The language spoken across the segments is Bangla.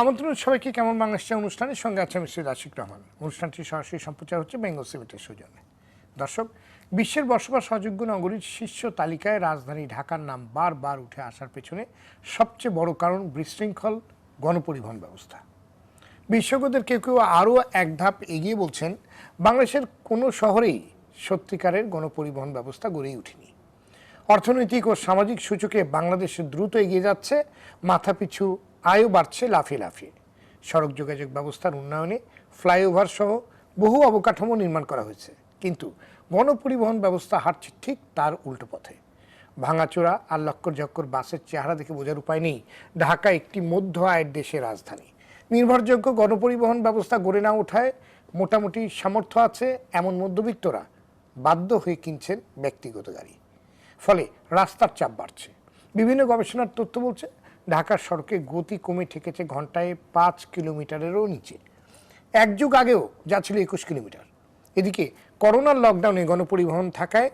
আমন্ত্রণ সবাইকে কেমন বাংলাদেশ অনুষ্ঠানের সঙ্গে আছে আমি সৈয়দ আশিক রহমান। অনুষ্ঠানটি সরাসরি সম্প্রচার হচ্ছে বেঙ্গল সিমেন্টের সৌজন্যে। দর্শক, বিশ্বের বসবাস অযোগ্য নগরীর শীর্ষ তালিকায় রাজধানী ঢাকার নাম বারবার উঠে আসার পেছনে সবচেয়ে বড় কারণ বিশৃঙ্খল গণপরিবহন ব্যবস্থা। বিশেষজ্ঞদের কেউ কেউ আরও এক ধাপ এগিয়ে বলছেন, বাংলাদেশের কোনো শহরেই সত্যিকারের গণপরিবহন ব্যবস্থা গড়েই ওঠেনি। অর্থনৈতিক ও সামাজিক সূচকে বাংলাদেশ দ্রুত এগিয়ে যাচ্ছে, মাথাপিছু আয়ও বাড়ছে লাফিয়ে লাফিয়ে। সড়ক যোগাযোগ ব্যবস্থার উন্নয়নে ফ্লাইওভার সহ বহু অবকাঠামো নির্মাণ করা হয়েছে, কিন্তু গণপরিবহন ব্যবস্থা হাঁটছে ঠিক তার উল্টো পথে। ভাঙাচোরা আর লক্কর ঝক্কর বাসের চেহারা দেখে বোঝার উপায় নেই ঢাকা একটি মধ্য আয়ের দেশের রাজধানী। নির্ভরযোগ্য গণপরিবহন ব্যবস্থা গড়ে না ওঠায় মোটামুটি সামর্থ্য আছে এমন মধ্যবিত্তরা বাধ্য হয়ে কিনছেন ব্যক্তিগত গাড়ি। ফলে রাস্তার চাপ বাড়ছে। বিভিন্ন গবেষণার তথ্য বলছে, ঢাকার সড়কে গতি কমে ঠেকেছে ঘন্টায় 5 কিলোমিটারেরও নিচে। এক যুগ আগেও যা ছিল 21 কিলোমিটার। এদিকে করোনার লকডাউনে গণপরিবহন থাকায়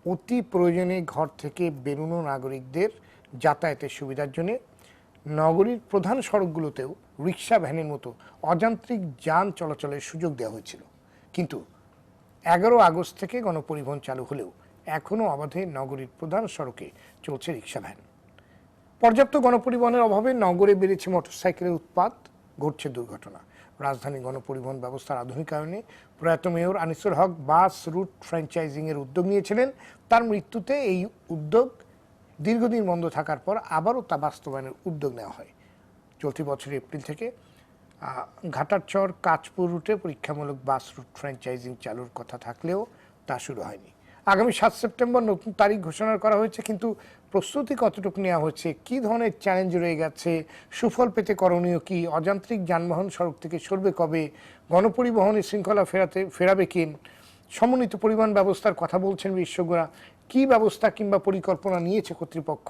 অতি প্রয়োজনে ঘর থেকে বেরোনো নাগরিকদের যাতায়াতের সুবিধার জন্য নগরীর প্রধান সড়কগুলোতেও রিক্সা ভ্যানের মতো অযান্ত্রিক যান চলাচলের সুযোগ দেওয়া হয়েছিল। কিন্তু 11 আগস্ট থেকে গণপরিবহন চালু হলেও এখনও অবাধে নগরীর প্রধান সড়কে চলছে রিক্সা ভ্যান। পর্যাপ্ত গণপরিবহনের অভাবে নগরে বেড়েছে মোটরসাইকেলের উৎপাত, ঘটছে দুর্ঘটনা। রাজধানী গণপরিবহন ব্যবস্থার আধুনিকায়নে প্রয়াত মেয়র আনিসুল হক বাস রুট ফ্র্যাঞ্চাইজিংয়ের উদ্যোগ নিয়েছিলেন। তার মৃত্যুতে এই উদ্যোগ দীর্ঘদিন বন্ধ থাকার পর আবারও তা বাস্তবায়নের উদ্যোগ নেওয়া হয়। চলতি বছরের এপ্রিল থেকে ঘাটারচর কাঁচপুর রুটে পরীক্ষামূলক বাস রুট ফ্র্যাঞ্চাইজিং চালুর কথা থাকলেও তা শুরু হয়নি। আগামী 7 সেপ্টেম্বর নতুন তারিখ ঘোষণা করা হয়েছে, কিন্তু প্রস্তুতি কতটুকু নেওয়া হয়েছে, কী ধরনের চ্যালেঞ্জ রয়ে গেছে, সুফল পেতে করণীয় কি, অযান্ত্রিক যানবাহন সড়ক থেকে সরবে কবে, গণপরিবহনের শৃঙ্খলা ফেরাবে কে, সমন্বিত পরিবহন ব্যবস্থার কথা বলছেন বিশেষজ্ঞরা, কী ব্যবস্থা কিংবা পরিকল্পনা নিয়েছে কর্তৃপক্ষ,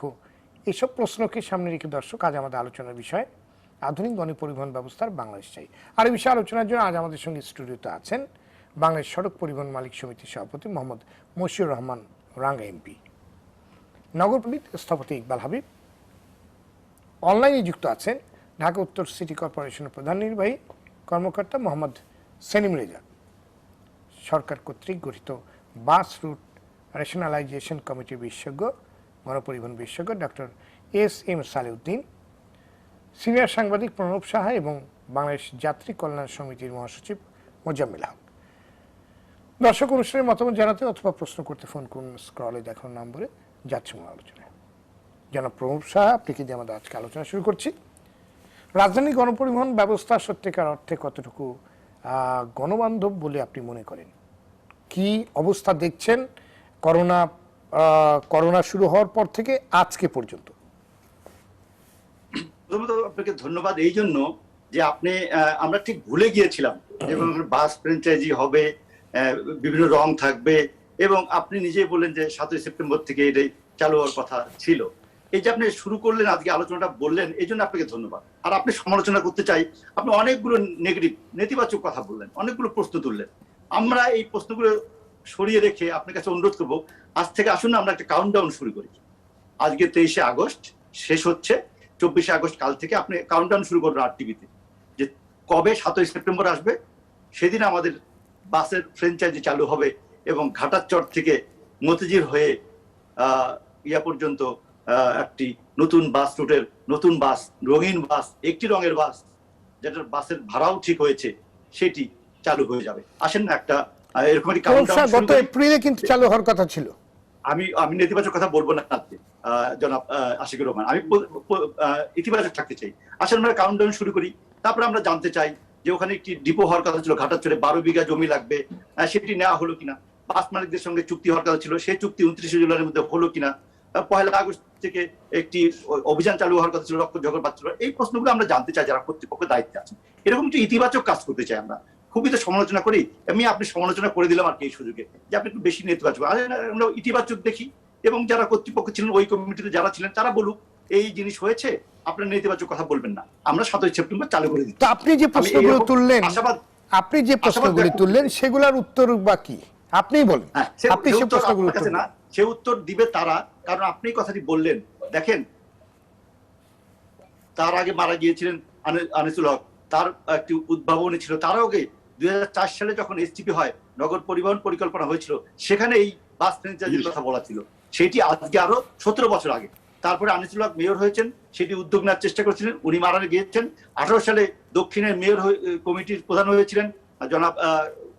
এসব প্রশ্নকে সামনে রেখে দর্শক আজ আমাদের আলোচনার বিষয় আধুনিক গণপরিবহন ব্যবস্থার বাংলাদেশ চাই। আর এই বিষয়ে আলোচনার জন্য আজ আমাদের সঙ্গে স্টুডিওতে আছেন বাংলাদেশ সড়ক পরিবহন মালিক সমিতির সভাপতি মোহাম্মদ মশিউর রহমান রাঙ্গা এমপি, নগরবিদ স্থপতি ইকবাল হাবিব, অনলাইনে যুক্ত আছেন ঢাকা উত্তর সিটি কর্পোরেশনের প্রধান নির্বাহী কর্মকর্তা মোহাম্মদ সেলিম রেজা, সরকার কর্তৃক গঠিত বাস রুট রেশনালাইজেশন কমিটির বিশেষজ্ঞ গণপরিবহন বিশেষজ্ঞ ডক্টর এস.এম. সালেউদ্দিন, সিনিয়র সাংবাদিক প্রণব সাহা এবং বাংলাদেশ যাত্রী কল্যাণ সমিতির মহাসচিব মোজাম্মেল হক। দর্শক, অনুষ্ঠানের মতামত জানাতে অথবা প্রশ্ন করতে ফোন করুন স্ক্রলে দেখানো নম্বরে। যাচ্ছে মূল আলোচনায়। জনাব প্রণব সাহা, আপনাকে দিয়ে আমাদের আজকে আলোচনা শুরু করছি। রাজধানী গণপরিবহন ব্যবস্থা সত্যিকার অর্থে কতটুকু গণবান্ধব বলে আপনি মনে করেন? কি অবস্থা দেখছেন করোনা শুরু হওয়ার পর থেকে আজকে পর্যন্ত? প্রথমত আপনাকে ধন্যবাদ এই জন্য যে আপনি আমরা ঠিক ভুলে গিয়েছিলাম এবং বাস ফ্র্যাঞ্চাইজি হবে, বিভিন্ন রং থাকবে, এবং আপনি নিজেই বললেন যে 7 সেপ্টেম্বর থেকে এটাই চালু হওয়ার কথা ছিল। এই যে আপনি শুরু করলেন আজকে আলোচনাটা বললেন, এই জন্য আপনাকে ধন্যবাদ। আর আপনি সমালোচনা করতে চাই, আপনি অনেকগুলো নেতিবাচক কথা বললেন, অনেকগুলো প্রশ্ন তুললেন। আমরা এই প্রশ্নগুলো সরিয়ে রেখে আপনার কাছে অনুরোধ করবো, আজ থেকে আসুন আমরা একটা কাউন্টডাউন শুরু করি। আজকে 23 আগস্ট শেষ হচ্ছে, 24 আগস্ট কাল থেকে আপনি কাউন্টডাউন শুরু করবেন RTVতে, যে কবে 7 সেপ্টেম্বর আসবে, সেদিন আমাদের বাসের ফ্র্যাঞ্চাইজি চালু হবে এবং ঘাটারচর থেকে মতিঝিল হয়ে ইয়া পর্যন্ত একটি নতুন বাস রুটের নতুন বাস, রঙিন বাস, একটি রঙের বাস, যেটার বাসের ভাড়াও ঠিক হয়েছে, সেটি চালু হয়ে যাবে। আসেন না একটা এরকম একটি কাউন্টডাউন। গত এপ্রিলে কিন্তু চালু হওয়ার কথা ছিল। আমি নেতিবাচক কথা বলবো না জনাব আশিকুর রহমান, আমি ইতিবাচক থাকতে চাই। আসলে আমরা কাউন্টডাউন শুরু করি। তারপরে আমরা জানতে চাই যে ওখানে একটি ডিপো হওয়ার কথা ছিল ঘাটারচরে, 12 বিঘা জমি লাগবে, সেটি নেওয়া হলো কিনা। বাস মালিকদের সঙ্গে চুক্তি হওয়ার কথা ছিল, সেই চুক্তি 29 জুলাইয়ের মধ্যে হলো কিনা। 1 আগস্ট থেকে একটি অভিযান চালু হওয়ার কথা ছিল, রক্ত জগর পাচ্ছিল। এই প্রশ্নগুলো আমরা জানতে চাই যারা কর্তৃপক্ষের দায়িত্বে আছেন। এরকম একটু ইতিবাচক কাজ করতে চাই আমরা। খুবই তো সমালোচনা করি, আপনি সমালোচনা করে দিলাম আর কি এই সুযোগে, যে আপনি একটু বেশি নেতিবাচক। আমরা ইতিবাচক দেখি, এবং যারা কর্তৃপক্ষ ছিলেন, ওই কমিটিতে যারা ছিলেন, তারা বলুক এই জিনিস হয়েছে, আপনার নেতিবাচক কথা বলবেন না। আমরা 7 সেপ্টেম্বর চালু করে দিচ্ছি। আপনি যে প্রশ্নগুলো তুললেন সেগুলোর উত্তর বা কি আপনিই বলেন। আপনি সে প্রশ্নগুলো না, সে উত্তর দিবে তারা, কারণ আপনি কথাটি বললেন। দেখেন, তার আগে মারা গিয়েছিলেন আনিসুল হক, তার একটি উদ্ভাবনী ছিল। তার আগে 2004 সালে যখন এসটিপি হয়, নগর পরিবহন পরিকল্পনা হয়েছিল, সেখানে এই বাস ফ্র্যাঞ্চাইজির কথা বলা ছিল। সেটি আজকে আরো 17 বছর আগে। তারপরে আনিসুল হক মেয়র হয়েছেন, সেটি উদ্যোগ নেওয়ার চেষ্টা করেছিলেন, উনি মারা গিয়েছেন। 18 সালে দক্ষিণের মেয়র কমিটির প্রধান হয়েছিলেন জনাব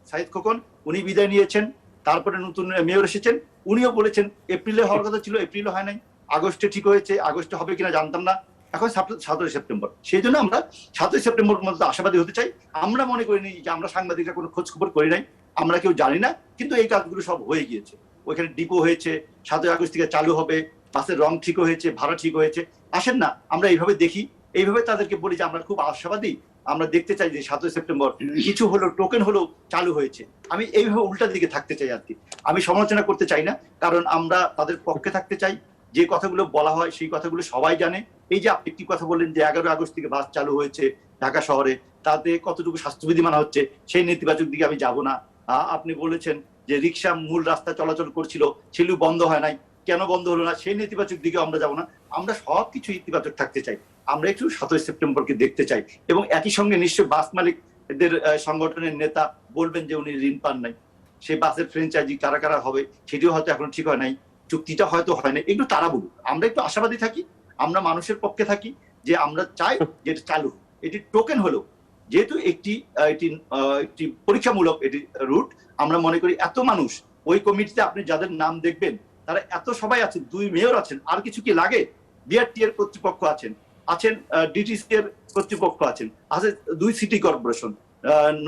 সাইদ খোকন, উনি বিদায় নিয়েছেন। তারপরে নতুন মেয়র এসেছেন, উনিও বলেছেন এপ্রিলে হওয়ার কথা ছিল, এপ্রিলে হয় নাই, আগস্টে ঠিক হয়েছে, আগস্টে হবে কিনা জানতাম না, এখন 17 সেপ্টেম্বর। সেই জন্য আমরা 17 সেপ্টেম্বর মধ্যে আশাবাদী হতে চাই। আমরা মনে করিনি যে আমরা সাংবাদিকরা কোনো খোঁজ খবর করি নাই, আমরা কেউ জানি না, কিন্তু এই কাজগুলো সব হয়ে গিয়েছে। ওইখানে ডিপো হয়েছে, 7 আগস্ট থেকে চালু হবে, বাসের রং ঠিক হয়েছে, ভাড়া ঠিক হয়েছে। আসেন না আমরা এইভাবে দেখি, এইভাবে তাদেরকে বলি যে আমরা খুব আশাবাদী, আমরা দেখতে চাই যে 7 সেপ্টেম্বর কিছু হলো, টোকেন হলো চালু হয়েছে। আমি এইভাবে উল্টা দিকে থাকতে চাই আর কি। আমি সমালোচনা করতে চাই না, কারণ আমরা তাদের পক্ষে থাকতে চাই। যে কথাগুলো বলা হয় সেই কথাগুলো সবাই জানে। এই যে আপনি একটি কথা বললেন যে 11 আগস্ট থেকে বাস চালু হয়েছে ঢাকা শহরে, তাতে কতটুকু স্বাস্থ্যবিধি মানা হচ্ছে, সেই নেতিবাচক দিকে আমি যাব না। আপনি বলেছেন যে রিক্সা মূল রাস্তা চলাচল করছিল, সেগুলো বন্ধ হয় নাই, কেন বন্ধ হলো না, সেই নেতিবাচক দিকে আমরা যাব না। আমরা সবকিছু ইতিবাচক থাকতে চাই। আমরা একটু 27 সেপ্টেম্বরকে দেখতে চাই। এবং একই সঙ্গে নিশ্চয় বাস মালিকদের সংগঠনের নেতা বলবেন যে উনি ঋণ পান নাই, সেই বাসের ফ্র্যাঞ্চাইজি কারা কারা হবে সেটিও হয়তো এখন ঠিক হয় নাই, চুক্তিটা হয়তো হয় না, এগুলো তারা বলুক। আমরা একটু আশাবাদী থাকি, আমরা মানুষের পক্ষে থাকি, যে আমরা চাই যে এটা চালু। এটি টোকেন হলো, যেহেতু একটি পরীক্ষামূলক এটি রুট, আমরা মনে করি এত মানুষ ওই কমিটিতে আপনি যাদের নাম দেখবেন তারা এত সবাই আছেন, 2 মেয়র আছেন, আর কিছু কি লাগে? বিআরটি এর কর্তৃপক্ষ আছেন, ডিটিসি এর কর্তৃপক্ষ আছেন, আছে 2 সিটি কর্পোরেশন,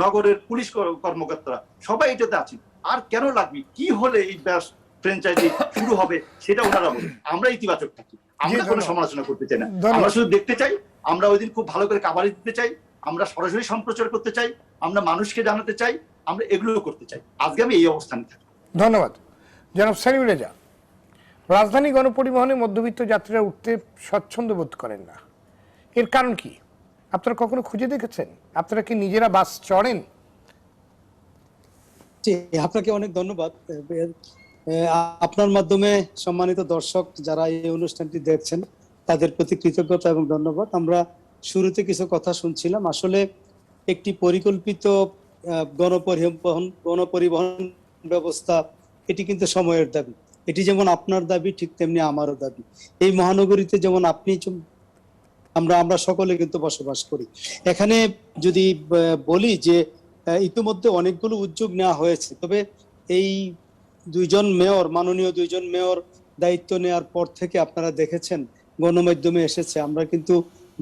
নগরের পুলিশ কর্মকর্তারা, সবাই এটাতে আছেন। আর কেন লাগবে? কি হলে এই ব্যাস ফ্র্যাঞ্চাইজি শুরু হবে সেটা ওনারা বলেন। আমরা ইতিবাচক থাকি, আমরা কোনো সমালোচনা করতে চাই না, আমরা শুধু দেখতে চাই। আমরা ওই দিন খুব ভালো করে কাভারেজ দিতে চাই, আমরা সরাসরি সম্প্রচার করতে চাই, আমরা মানুষকে জানাতে চাই, আমরা এগুলো করতে চাই। আজকে আমি এই অবস্থানে থাকি। ধন্যবাদ জনাব সালিম রেজা। রাজধানী গণপরিবহনে মধ্যবিত্ত যাত্রীরা উঠতে স্বচ্ছন্দ বোধ করেন না, এর কারণ কি? আপনারা কখনো খুঁজে দেখেছেন? আপনারা কি নিজেরা বাস চড়েন? আপনাকে অনেক ধন্যবাদ। আপনার মাধ্যমে সম্মানিত দর্শক যারা এই অনুষ্ঠানটি দেখছেন তাদের প্রতি কৃতজ্ঞতা এবং ধন্যবাদ। আমরা শুরুতে কিছু কথা শুনছিলাম। আসলে একটি পরিকল্পিত গণপরিবহন ব্যবস্থা, এটি কিন্তু সময়ের দাবি। এটি যেমন আপনার দাবি, ঠিক তেমনি আমারও দাবি। এই মহানগরীতে যেমন আপনি, আমরা সকলে কিন্তু বসবাস করি। এখানে যদি বলি যে ইতিমধ্যে অনেকগুলো উদ্যোগ নেওয়া হয়েছে, তবে এই মাননীয় 2জন মেয়র দায়িত্ব নেওয়ার পর থেকে আপনারা দেখেছেন গণমাধ্যমে এসেছে, আমরা কিন্তু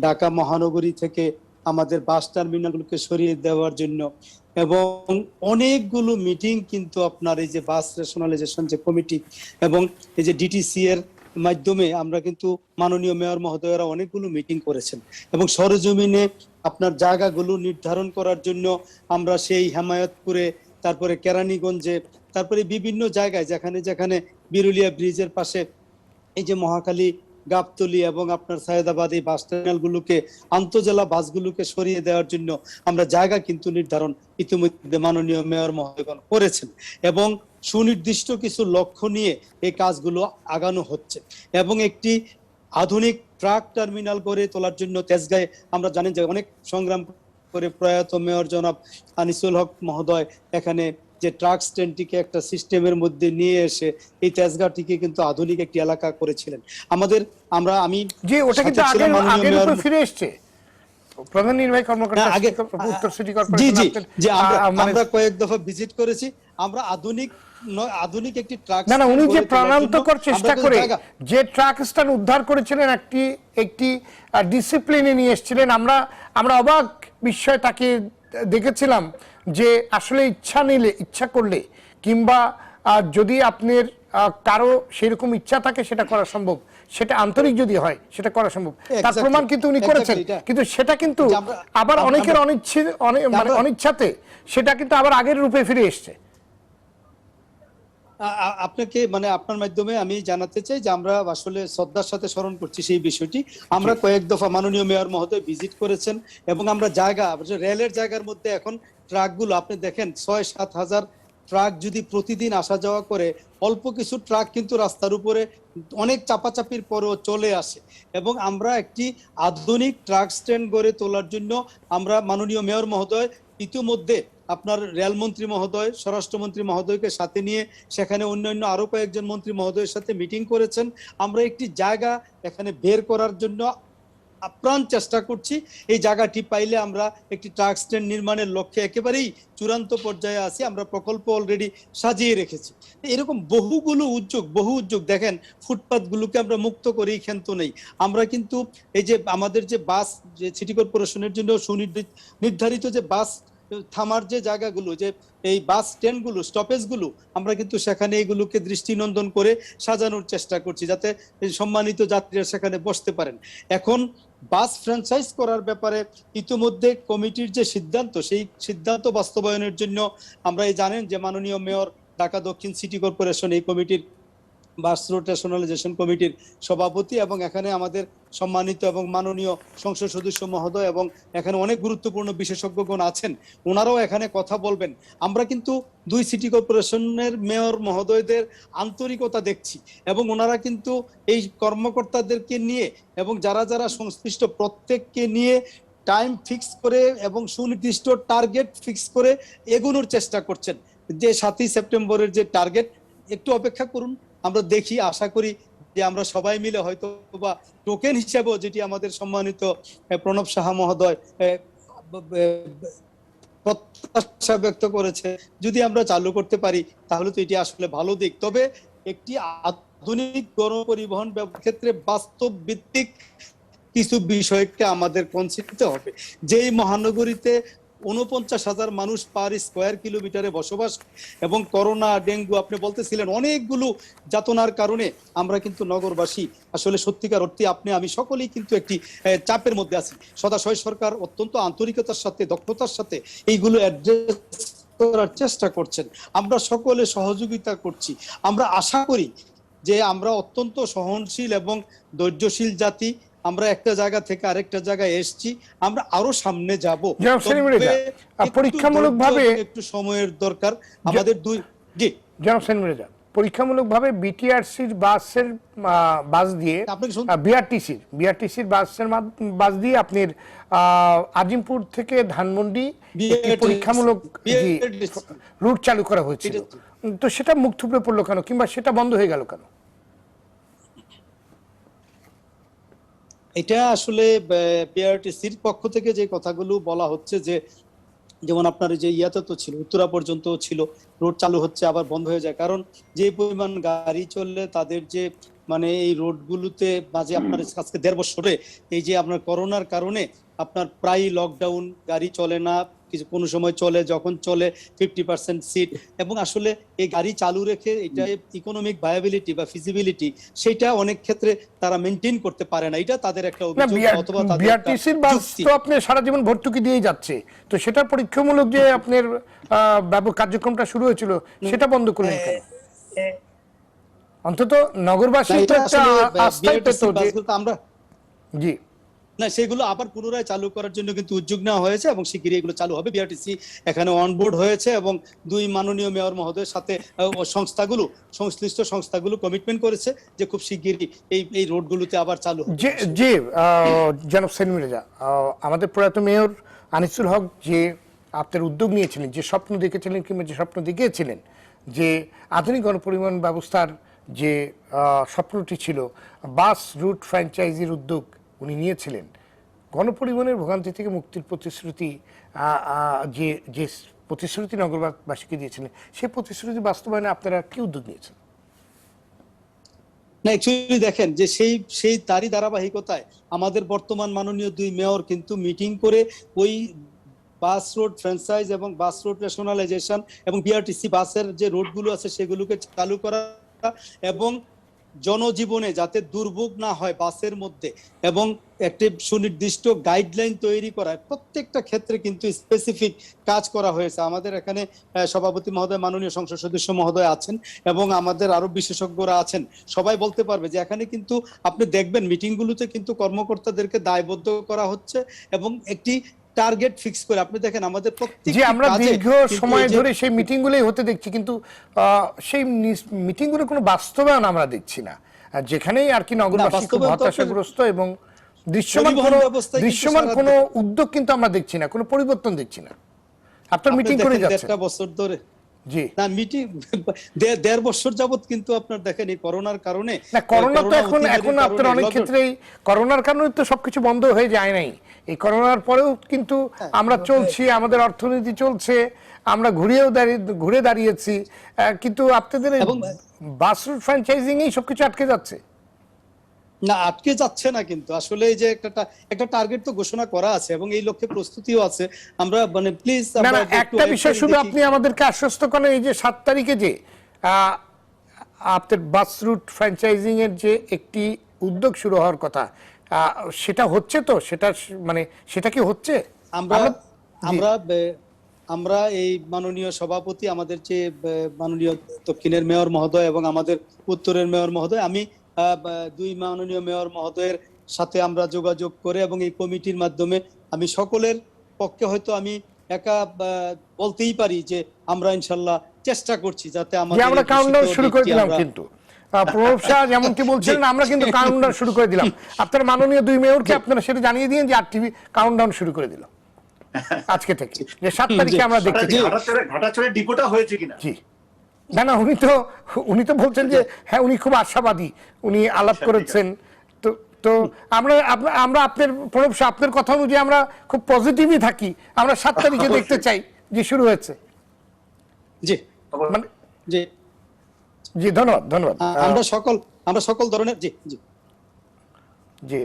ঢাকা মহানগরী থেকে আমাদের বাস টার্মিনালগুলোকে সরিয়ে দেওয়ার জন্য এবং অনেকগুলো মিটিং কিন্তু আপনার এই যে বাস রেশনালাইজেশন যে কমিটি এবং এই যে ডিটিসি এর মাধ্যমে আমরা কিন্তু মাননীয় মেয়র মহোদয়রা অনেকগুলো মিটিং করেছেন এবং সরজমিনে আপনার জায়গাগুলো নির্ধারণ করার জন্য আমরা সেই হেমায়তপুরে, তারপরে কেরানীগঞ্জে, তারপরে বিভিন্ন জায়গায় যেখানে যেখানে বিরুলিয়া ব্রিজের পাশে এই যে মহাখালী, গাবতলী এবং আপনার সায়েদাবাদ এই বাস টার্মিনালগুলোকে, আন্তজেলা বাসগুলোকে সরিয়ে দেওয়ার জন্য আমরা জায়গা কিন্তু নির্ধারণ ইতিমধ্যে মাননীয় মেয়র মহোদয়গণ করেছেন এবং সুনির্দিষ্ট কিছু লক্ষ্য নিয়ে এই কাজগুলো আগানো হচ্ছে। এবং একটি আধুনিক ট্রাক টার্মিনাল করে তোলার জন্য তেজগাঁয়ে আমরা জানেন যে অনেক সংগ্রাম করে প্রয়াত মেয়র জনাব আনিসুল হক মহোদয় এখানে যে ট্রাক স্ট্যান্ডটিকে একটা সিস্টেমের মধ্যে নিয়ে এসে এই তেজগাঁটিকে কিন্তু আধুনিক একটি এলাকা করেছিলেন। আমি যে ওটা কিন্তু আগের রূপে ফিরে এসেছে। প্রধান নির্বাহী কর্মকর্তা উত্তর সিটি কর্পোরেশন, যে আমরা কয়েক দফা ভিজিট করেছি, আমরা আধুনিক একটি ট্রাক, না উনি যে প্রাণান্তকর চেষ্টা করে যে ট্রাক স্ট্যান্ড উদ্ধার করেছিলেন, একটি ডিসিপ্লিনে নিয়ে এসেছিলেন। আমরা অবাক বিস্ময়ে তাকে দেখেছিলাম যে আসলে ইচ্ছা করলে কিংবা যদি আপনার কারো সেরকম ইচ্ছা থাকে সেটা করা সম্ভব, সেটা আন্তরিক যদি হয় সেটা করা সম্ভব। তার প্রমাণ কিন্তু উনি করেছেন, কিন্তু সেটা কিন্তু আবার অনেকের অনিচ্ছাতে সেটা কিন্তু আবার আগের রূপে ফিরে এসছে। আপনাকে আপনার মাধ্যমে আমি জানাতে চাই যে আমরা আসলে শ্রদ্ধার সাথে স্মরণ করছি সেই বিষয়টি। আমরা কয়েক দফা মাননীয় মেয়র মহোদয় ভিজিট করেছেন এবং আমরা রেলের জায়গার মধ্যে এখন ট্রাকগুলো আপনি দেখেন 6-7 হাজার ট্রাক যদি প্রতিদিন আসা যাওয়া করে, অল্প কিছু ট্রাক কিন্তু রাস্তার উপরে অনেক চাপাচাপির পরেও চলে আসে। এবং আমরা একটি আধুনিক ট্রাক স্ট্যান্ড গড়ে তোলার জন্য আমরা মাননীয় মেয়র মহোদয় ইতিমধ্যে আপনার রেলমন্ত্রী মহোদয়, স্বরাষ্ট্রমন্ত্রী মহোদয়কে সাথে নিয়ে সেখানে অন্যান্য আরো কয়েকজন মন্ত্রী মহোদয়ের সাথে মিটিং করেছেন। আমরা একটি জায়গা এখানে বের করার জন্য আপ্রাণ চেষ্টা করছি। এই জায়গাটি পাইলে আমরা একটি ট্রাক স্ট্যান্ড নির্মাণের লক্ষ্যে একেবারেই চূড়ান্ত পর্যায়ে আছি। আমরা প্রকল্প অলরেডি সাজিয়ে রেখেছি। এরকম বহু উদ্যোগ দেখেন, ফুটপাথ গুলোকে আমরা মুক্ত করেই ক্ষান্ত নেই। আমরা কিন্তু এই যে আমাদের যে বাস, যে সিটি কর্পোরেশনের জন্য সুনির্ধারিত যে বাস থামার যে জায়গাগুলো, যে এই বাস স্ট্যান্ড গুলো, স্টপেজ গুলো, আমরা কিন্তু সেখানে এগুলোকে দৃষ্টিনন্দন করে সাজানোর চেষ্টা করছি, যাতে সম্মানিত যাত্রীরা সেখানে বসতে পারেন। এখন বাস ফ্র্যাঞ্চাইজ করার ব্যাপারে ইতিমধ্যে কমিটির যে সিদ্ধান্ত, সেই সিদ্ধান্ত বাস্তবায়নের জন্য আমরা জানেন যে মাননীয় মেয়র, ঢাকা দক্ষিণ সিটি কর্পোরেশন এই কমিটির বাস রুট রেশনালাইজেশন কমিটির সভাপতি, এবং এখানে আমাদের সম্মানিত এবং মাননীয় সংসদ সদস্য মহোদয় এবং এখানে অনেক গুরুত্বপূর্ণ বিশেষজ্ঞগণ আছেন, ওনারাও এখানে কথা বলবেন। আমরা কিন্তু দুই সিটি কর্পোরেশনের মেয়র মহোদয়দের আন্তরিকতা দেখছি, এবং ওনারা কিন্তু এই কর্মকর্তাদেরকে নিয়ে এবং যারা যারা সংশ্লিষ্ট প্রত্যেককে নিয়ে টাইম ফিক্স করে এবং সুনির্দিষ্ট টার্গেট ফিক্স করে এগোনোর চেষ্টা করছেন। যে 7ই সেপ্টেম্বরের যে টার্গেট, একটু অপেক্ষা করুন, আমরা দেখি, আশা করি যে আমরা সবাই মিলে হয়তো বা টোকেন হিসেবেও, যেটি আমাদের সম্মানিত প্রণব সাহা মহোদয় প্রত্যাশা ব্যক্ত করেছে, যদি আমরা চালু করতে পারি তাহলে তো এটি আসলে ভালো দিক। তবে একটি আধুনিক গণপরিবহন ক্ষেত্রে বাস্তব ভিত্তিক কিছু বিষয়কে আমাদের কনসিডার হবে। যেই মহানগরীতে 49,000 মানুষ পার স্কোয়ার কিলোমিটারে বসবাস, এবং করোনা, ডেঙ্গু আপনি বলতেছিলেন অনেকগুলো যাতনার কারণে আমরা কিন্তু নগরবাসী আসলে সত্যিকার অর্থে আমি সকলেই কিন্তু একটি চাপের মধ্যে আছি। সদাশয় সরকার অত্যন্ত আন্তরিকতার সাথে, দক্ষতার সাথে এইগুলো অ্যাড্রেস করার চেষ্টা করছেন, আমরা সকলে সহযোগিতা করছি। আমরা আশা করি যে আমরা অত্যন্ত সহনশীল এবং ধৈর্যশীল জাতি, আমরা একটা জায়গা থেকে আরেকটা জায়গায় এসেছি, আমরা আরো সামনে যাব। পরীক্ষামূলকভাবে একটু সময়ের দরকার আমাদের। জনাব সেলিম রেজা, পরীক্ষামূলকভাবে বিটিআরসির বাস দিয়ে, বিআরটিসির বাস দিয়ে আপনার আজিমপুর থেকে ধানমন্ডি পরীক্ষামূলক রুট চালু করা হয়েছিল, তো সেটা মুখ থুবড়ে পড়লো কেন, কিংবা সেটা বন্ধ হয়ে গেল কেন? এটা আসলে বিআরটিসির পক্ষ থেকে যে কথাগুলো বলা হচ্ছে, যে যেমন আপনার যে ইয়াতে তো ছিল, উত্তরা পর্যন্ত ছিল, রোড চালু হচ্ছে আবার বন্ধ হয়ে যায়, কারণ যে পরিমাণ গাড়ি চললে তাদের যে এই রোডগুলোতে মাঝে আপনার আজকে 1.5 বছরে এই যে আপনার করোনার কারণে আপনার প্রায় লকডাউন, গাড়ি চলে না, কোনো সময় চলে, যখন চলে 50% সিট, এবং আসলে এই গাড়ি চালু রেখে এটা ইকোনমিক ভায়াবিলিটি বা ফিজিবিলিটি সেটা অনেক ক্ষেত্রে তারা মেনটেন করতে পারে না। এটা তাদের একটা অভিযোগ, অথবা তাদের বিআরটিসির বাস তো আপনি সারা জীবন ভর্তুকি দিয়ে যাচ্ছে, তো সেটা পরীক্ষামূলক যে আপনার কার্যক্রমটা শুরু হয়েছিল সেটা বন্ধ করলেন কেন? অন্তত নগরবাসী তো একটা আস্থায় পেত যে আমরা জি না, সেগুলো আবার পুনরায় চালু করার জন্য কিন্তু উদ্যোগ নেওয়া হয়েছে, এবং শিগগিরই এগুলো চালু হবে। বিআরটিসি এখানে অনবোর্ড হয়েছে, এবং দুই মাননীয় মেয়র মহোদয়ের সাথে সংশ্লিষ্ট সংস্থাগুলো কমিটমেন্ট করেছে যে খুব শিগগিরই এই রোডগুলোতে আবার চালু হবে। জি জনাব সেলিম রেজা, আমাদের প্রয়াত মেয়র আনিসুল হক যে আপনার উদ্যোগ নিয়েছিলেন, যে স্বপ্ন দেখেছিলেন কিংবা যে স্বপ্ন দেখিয়েছিলেন, যে আধুনিক গণপরিবহন ব্যবস্থার যে স্বপ্নটি ছিল, বাস রুট ফ্র্যাঞ্চাইজির উদ্যোগ উনি নিয়েছিলেন, গণপরিবহনের ভোগান্তি থেকে মুক্তির প্রতিশ্রুতি, যে প্রতিশ্রুতি নগরবাসীকে দিয়েছিলেন, সেই প্রতিশ্রুতি বাস্তবায়নে আপনারা কি উদ্যোগ নিয়েছেন? না, অ্যাকচুয়ালি দেখেন যে সেই তারই ধারাবাহিকতায় আমাদের বর্তমান মাননীয় দুই মেয়র কিন্তু মিটিং করে ওই বাস রোড ফ্র্যাঞ্চাইজ এবং বাস রোড রেশনালাইজেশন এবং বিআরটিসি বাসের যে রোডগুলো আছে সেগুলোকে চালু করা, এবং জনজীবনে যাতে দুর্ভোগ না হয় বাসের মধ্যে, এবং একটি সুনির্দিষ্ট গাইডলাইন তৈরি করা, প্রত্যেকটা ক্ষেত্রে কিন্তু স্পেসিফিক কাজ করা হয়েছে। আমাদের এখানে সভাপতি মহোদয়, মাননীয় সংসদ সদস্য মহোদয় আছেন, এবং আমাদের আরো বিশেষজ্ঞরা আছেন, সবাই বলতে পারবে যে এখানে কিন্তু আপনি দেখবেন মিটিংগুলোতে কিন্তু কর্মকর্তাদেরকে দায়বদ্ধ করা হচ্ছে, এবং একটি টার্গেট ফিক্স করে, আপনি দেখেন আমাদের প্রত্যেক যে আমরা দীর্ঘ সময় ধরে সেই মিটিংগুলোই হতে দেখছি, কিন্তু সেই মিটিংগুলোর কোনো বাস্তবায়ন আমরা দেখছি না। আর যেখানেই আর কি নগরবাসী খুব হতাশাগ্রস্ত এবং দৃশ্যমান কোনো উদ্যোগ কিন্তু আমরা দেখছি না, কোনো পরিবর্তন দেখছি না। আপনার মিটিং করে যাচ্ছে 1.5 বছর ধরে। জি না, মিটিং 1.5 বছর যাবত, কিন্তু আপনার দেখেন এই করোনার কারণে, না, করোনা তো এখন আপনার অনেক ক্ষেত্রেই করোনার কারণে তো সবকিছু বন্ধ হয়ে যায় নাই। এই করোনার পরেও কিন্তু আমরা চলছি, আমাদের অর্থনীতি চলছে, আমরা ঘুরে দাঁড়িয়েছি, কিন্তু আপনাদের বাস রুট ফ্র্যাঞ্চাইজিং এই সবকিছু আটকে যাচ্ছে না, আটকে যাচ্ছে না। কিন্তু আসলে এই যে একটা টার্গেট তো ঘোষণা করা আছে এবং এই লক্ষ্যে প্রস্তুতিও আছে। আমরা মানে প্লিজ না, একটা বিষয় শুধু আপনি আমাদেরকে আশ্বস্ত করেন, এই যে 7 তারিখে যে আপনার বাস রুট ফ্র্যাঞ্চাইজিং এর যে একটি উদ্যোগ শুরু হওয়ার কথা, সেটা হচ্ছে তো? সেটা কি হচ্ছে? আমরা এই মাননীয় সভাপতি, আমাদের যে মাননীয় দক্ষিণের মেয়র মহোদয় এবং আমাদের উত্তরের মেয়র মহোদয়, আমি 2 মাননীয় মেয়র মহোদয়ের সাথে আমরা যোগাযোগ করে এবং এই কমিটির মাধ্যমে আমি সকলের পক্ষে, হয়তো আমি একা বলতেই পারি যে আমরা ইনশাল্লাহ চেষ্টা করছি যাতে আমরা কাউন্টডাউন শুরু করে দিলাম। কিন্তু প্রণব শাহ যেমনটি বলছিলেন, আমরা কিন্তু কাউন্টডাউন শুরু করে দিলাম। আপনার মাননীয় 2 মেয়রকে আপনারা সেটা জানিয়ে দিন যে RTV কাউন্টডাউন শুরু করে দিল আজকে থেকে, যে 7 তারিখে আমরা দেখতে চাই ঘাটাচড়ে ডিপোটা হয়েছে কিনা। জি না, উনি তো বলছেন যে হ্যাঁ, উনি খুব আশাবাদী, উনি আলাপ করেছেন। তো আমরা আপনার প্রণব শাহ, আপনার কথা অনুযায়ী আমরা খুব পজিটিভই থাকি। আমরা 7 তারিখে দেখতে চাই যে শুরু হয়েছে। জি জি জি, ধন্যবাদ। আমরা সকল ধরনের জি জি জি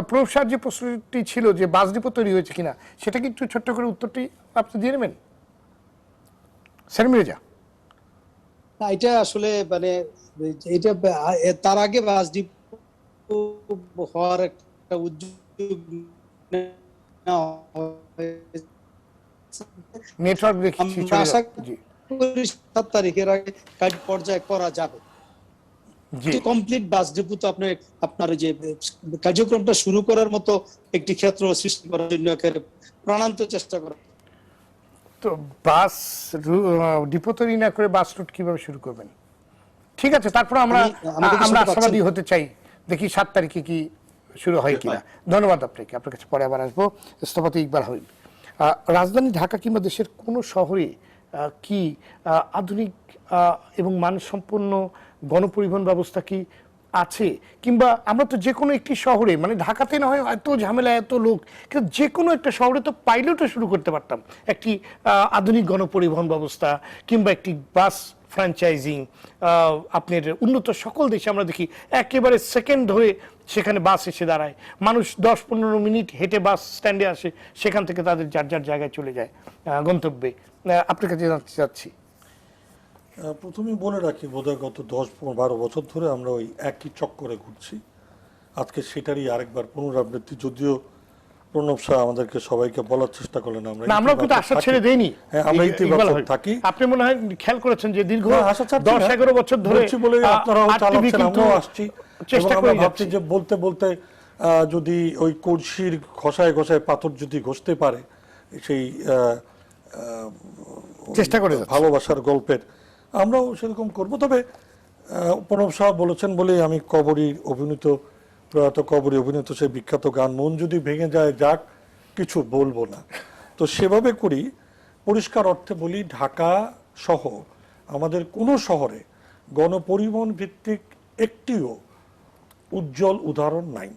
প্রণব শাহ, যে প্রশ্নটি ছিল যে বাস ডিপো তৈরি হয়েছে কিনা, সেটা কি একটু ছোট্ট করে উত্তরটি আপনি দিয়ে নেবেন সেলিম রেজা? না, এটা আসলে মানে এটা তার আগে বাস ডিপো হওয়ার একটা উদ্যোগ নেটওয়ার্ক দেখি, আশা করি 7 তারিখের আগে কাজ পর্যায়ে করা যাবে। কমপ্লিট বাস ডিপো তো আপনার যে কার্যক্রমটা শুরু করার মতো একটি ক্ষেত্র সৃষ্টি করার জন্য প্রাণান্ত চেষ্টা করা। তো বাস ডিপো তৈরি না করে বাস রুট কিভাবে শুরু করবেন? ঠিক আছে, তারপর আমরা আশাবাদী হতে চাই, দেখি 7 তারিখে কি শুরু হয় কিনা। ধন্যবাদ আপনাকে। আপনার কাছে পরে আবার আসবো। স্থপতি ইকবাল হাবিব, রাজধানী ঢাকা কিংবা দেশের কোনো শহরে কি আধুনিক এবং মানসম্পন্ন গণপরিবহন ব্যবস্থা কি আছে? কিংবা আমরা তো যে কোনো একটি শহরে, মানে ঢাকাতে না হয় এত ঝামেলা, এত লোক, কিন্তু যে কোনো একটা শহরে তো পাইলটও শুরু করতে পারতাম একটি আধুনিক গণপরিবহন ব্যবস্থা, কিংবা একটি বাস ফ্র্যাঞ্চাইজিং। আপনার উন্নত সকল দেশে আমরা দেখি একেবারে সেকেন্ড ধরে সেখানে বাস এসে দাঁড়ায়, মানুষ 10-15 মিনিট হেঁটে বাস স্ট্যান্ডে আসে, সেখান থেকে তাদের যার জায়গায় চলে যায় গন্তব্যে। আপনার কাছে জানতে চাচ্ছি। প্রথমেই বলে রাখি, বোধহয় গত 10-12 বছর ধরে আমরা ওই একই চক্করে ঘুরছি। আজকে সেটারই আরেকবার পুনরাবৃত্তি, যদিও প্রণব শাহ আমাদেরকে সবাইকে বলার চেষ্টা করলেন আমরা কিন্তু আশা ছেড়ে দেইনি। আমরা ইতিবাচক থাকি। আপনি মনে হয় খেয়াল করেছেন যে দীর্ঘ 10-11 বছর ধরে আপনারাও চালাচ্ছেন, আমরাও আসছি, চেষ্টা করে ভাবছি যে বলতে বলতে যদি ওই কলসির ঘষায় ঘষায় পাথর যদি ঘষতে পারে, সেই চেষ্টা করে ভালোবাসার গল্পের আমরাও সেরকম করব। তবে প্রণব শাহ বলেছেন বলেই আমি প্রয়াত কবরী অভিনীত সেই বিখ্যাত গান মন যদি ভেঙে যায় যাক কিছু বলবো না, তো সেভাবে করি। পরিষ্কার অর্থে বলি, ঢাকা সহ আমাদের কোনো শহরে গণপরিবহন ভিত্তিক একটিও উজ্জ্বল উদাহরণ নাই।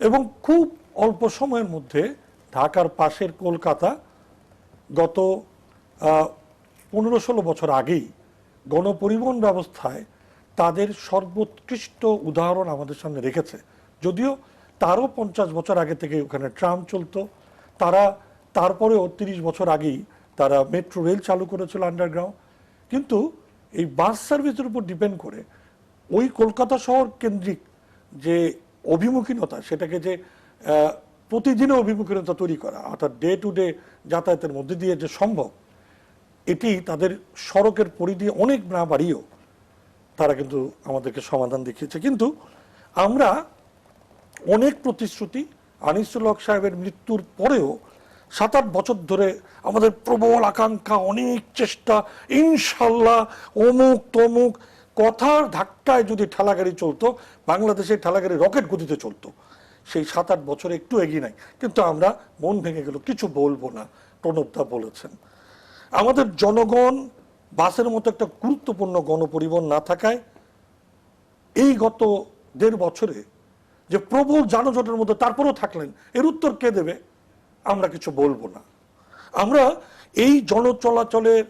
এবং খুব অল্প সময়ের মধ্যে ঢাকার পাশের কলকাতা গত 15-16 বছর আগেই গণপরিবহন ব্যবস্থায় তাদের সর্বোৎকৃষ্ট উদাহরণ আমাদের সামনে রেখেছে। যদিও তারও 50 বছর আগে থেকে ওখানে ট্রাম চলতো, তারপরেও 30 বছর আগেই তারা মেট্রো রেল চালু করেছিল আন্ডারগ্রাউন্ড। কিন্তু এই বাস সার্ভিসের উপর ডিপেন্ড করে ওই কলকাতা শহর কেন্দ্রিক যে অভিমুখীনতা, সেটাকে যে প্রতিদিনের অভিমুখীনতা তৈরি করা, অর্থাৎ ডে টু ডে যাতায়াতের মধ্যে দিয়ে যে সম্ভব, এটি তাদের সড়কের পরিধি অনেক না বাড়িয়েও তারা কিন্তু আমাদেরকে সমাধান দেখিয়েছে। কিন্তু আমরা অনেক প্রতিশ্রুতি, আনিসুল হক সাহেবের মৃত্যুর পরেও 7-8 বছর ধরে আমাদের প্রবল আকাঙ্ক্ষা, অনেক চেষ্টা, ইনশাল্লাহ অমুক তমুক কথার ধাক্কায় যদি ঠেলাগাড়ি চলতো, বাংলাদেশের ঠেলাগাড়ি রকেট গতিতে চলতো। সেই 7-8 বছরে একটু এগিয়ে নাই, কিন্তু আমরা মন ভেঙে গেল, কিছু বলবো না। প্রণবদা বলেছেন আমাদের জনগণ বাসের মতো একটা গুরুত্বপূর্ণ গণপরিবহন না থাকায় এই গত 1.5 বছরে যে প্রবল যানজটের মধ্যে তারপরেও থাকলেন, এর উত্তর কে দেবে? আমরা কিছু বলবো না। আমরা এই জনচলাচলের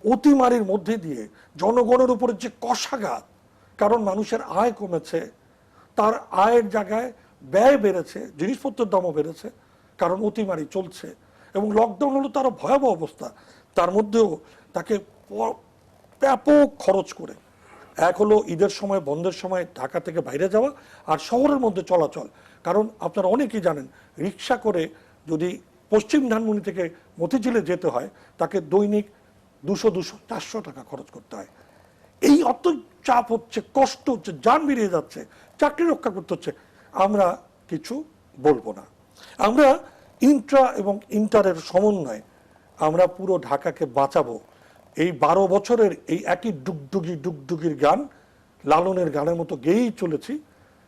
অতিমারির মধ্যে দিয়ে জনগণের উপরে যে কষাঘাত, কারণ মানুষের আয় কমেছে, তার আয়ের জায়গায় ব্যয় বেড়েছে, জিনিসপত্রের দামও বেড়েছে, কারণ অতিমারি চলছে এবং লকডাউন হলো তারও ভয়াবহ অবস্থা। তার মধ্যেও তাকে ব্যাপক খরচ করে, এক হলো ঈদের সময়, বন্ধের সময় ঢাকা থেকে বাইরে যাওয়া, আর শহরের মধ্যে চলাচল। কারণ আপনারা অনেকেই জানেন, রিক্সা করে যদি পশ্চিম ধানমন্ডি থেকে মতিঝিলে যেতে হয়, তাকে দৈনিক 200-400 টাকা খরচ করতে হয়। এই অত চাপ হচ্ছে, কষ্ট হচ্ছে, যান বেরিয়ে যাচ্ছে, চাকরি রক্ষা করতে হচ্ছে। আমরা কিছু বলবো না। আমরা ইন্ট্রা এবং ইন্টারের সমন্বয়ে আমরা পুরো ঢাকাকে বাঁচাবো। এই 12 বছরের এই একই ডুগডুগির গান লালনের গানের মতো গেয়েই চলেছি,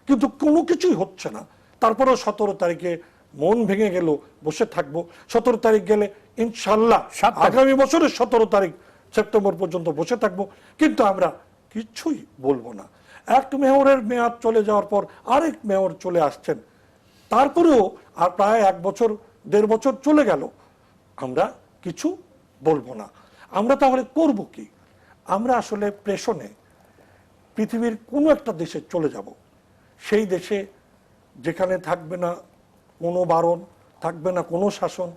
কিন্তু কোনো কিছুই হচ্ছে না। তারপরেও 17 তারিখে মন ভেঙে গেল, বসে থাকবো। 17 তারিখ গেলে ইনশাল্লাহ আগামী বছরের 17 তারিখ সেপ্টেম্বর পর্যন্ত বসে থাকবো, কিন্তু আমরা কিছুই বলবো না। এক মেয়রের মেয়াদ চলে যাওয়ার পর আরেক মেয়র চলে আসছেন, তারপরেও আর প্রায় 1 বছর 1.5 বছর চলে গেল, আমরা কিছু বলবো না। আমরা তাহলে করব কি? আমরা আসলে প্রেষণে পৃথিবীর কোনো একটা দেশে চলে যাব, সেই দেশে যেখানে থাকবে না কোনো বারণ, থাকবে না কোনো শাসন,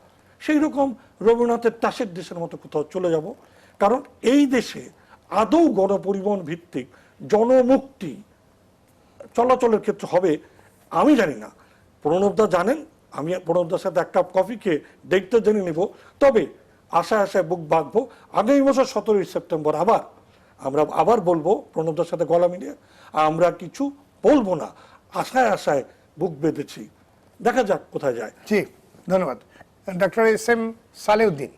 সেই রকম রবীন্দ্রনাথের তাসের দেশের মতো কোথাও চলে যাব। কারণ এই দেশে আদৌ গণপরিবহন ভিত্তিক জনমুক্তি চলাচলের ক্ষেত্রে হবে আমি জানি না। প্রণবদা জানেন, আমি প্রণবদার সাথে 1 কাপ কফি খেয়ে দেখতে জেনে নেব। তবে আশায় আশায় বুক বাঁধবো, আগামী বছর 17 সেপ্টেম্বর আমরা আবার বলবো প্রণবদার সাথে গলা মিলিয়ে, আমরা কিছু বলবো না, আশায় আশায় বুক বেঁধেছি, দেখা যাক কোথায় যায়। জি, ধন্যবাদ। Doctor SM. সালেউদ্দিন,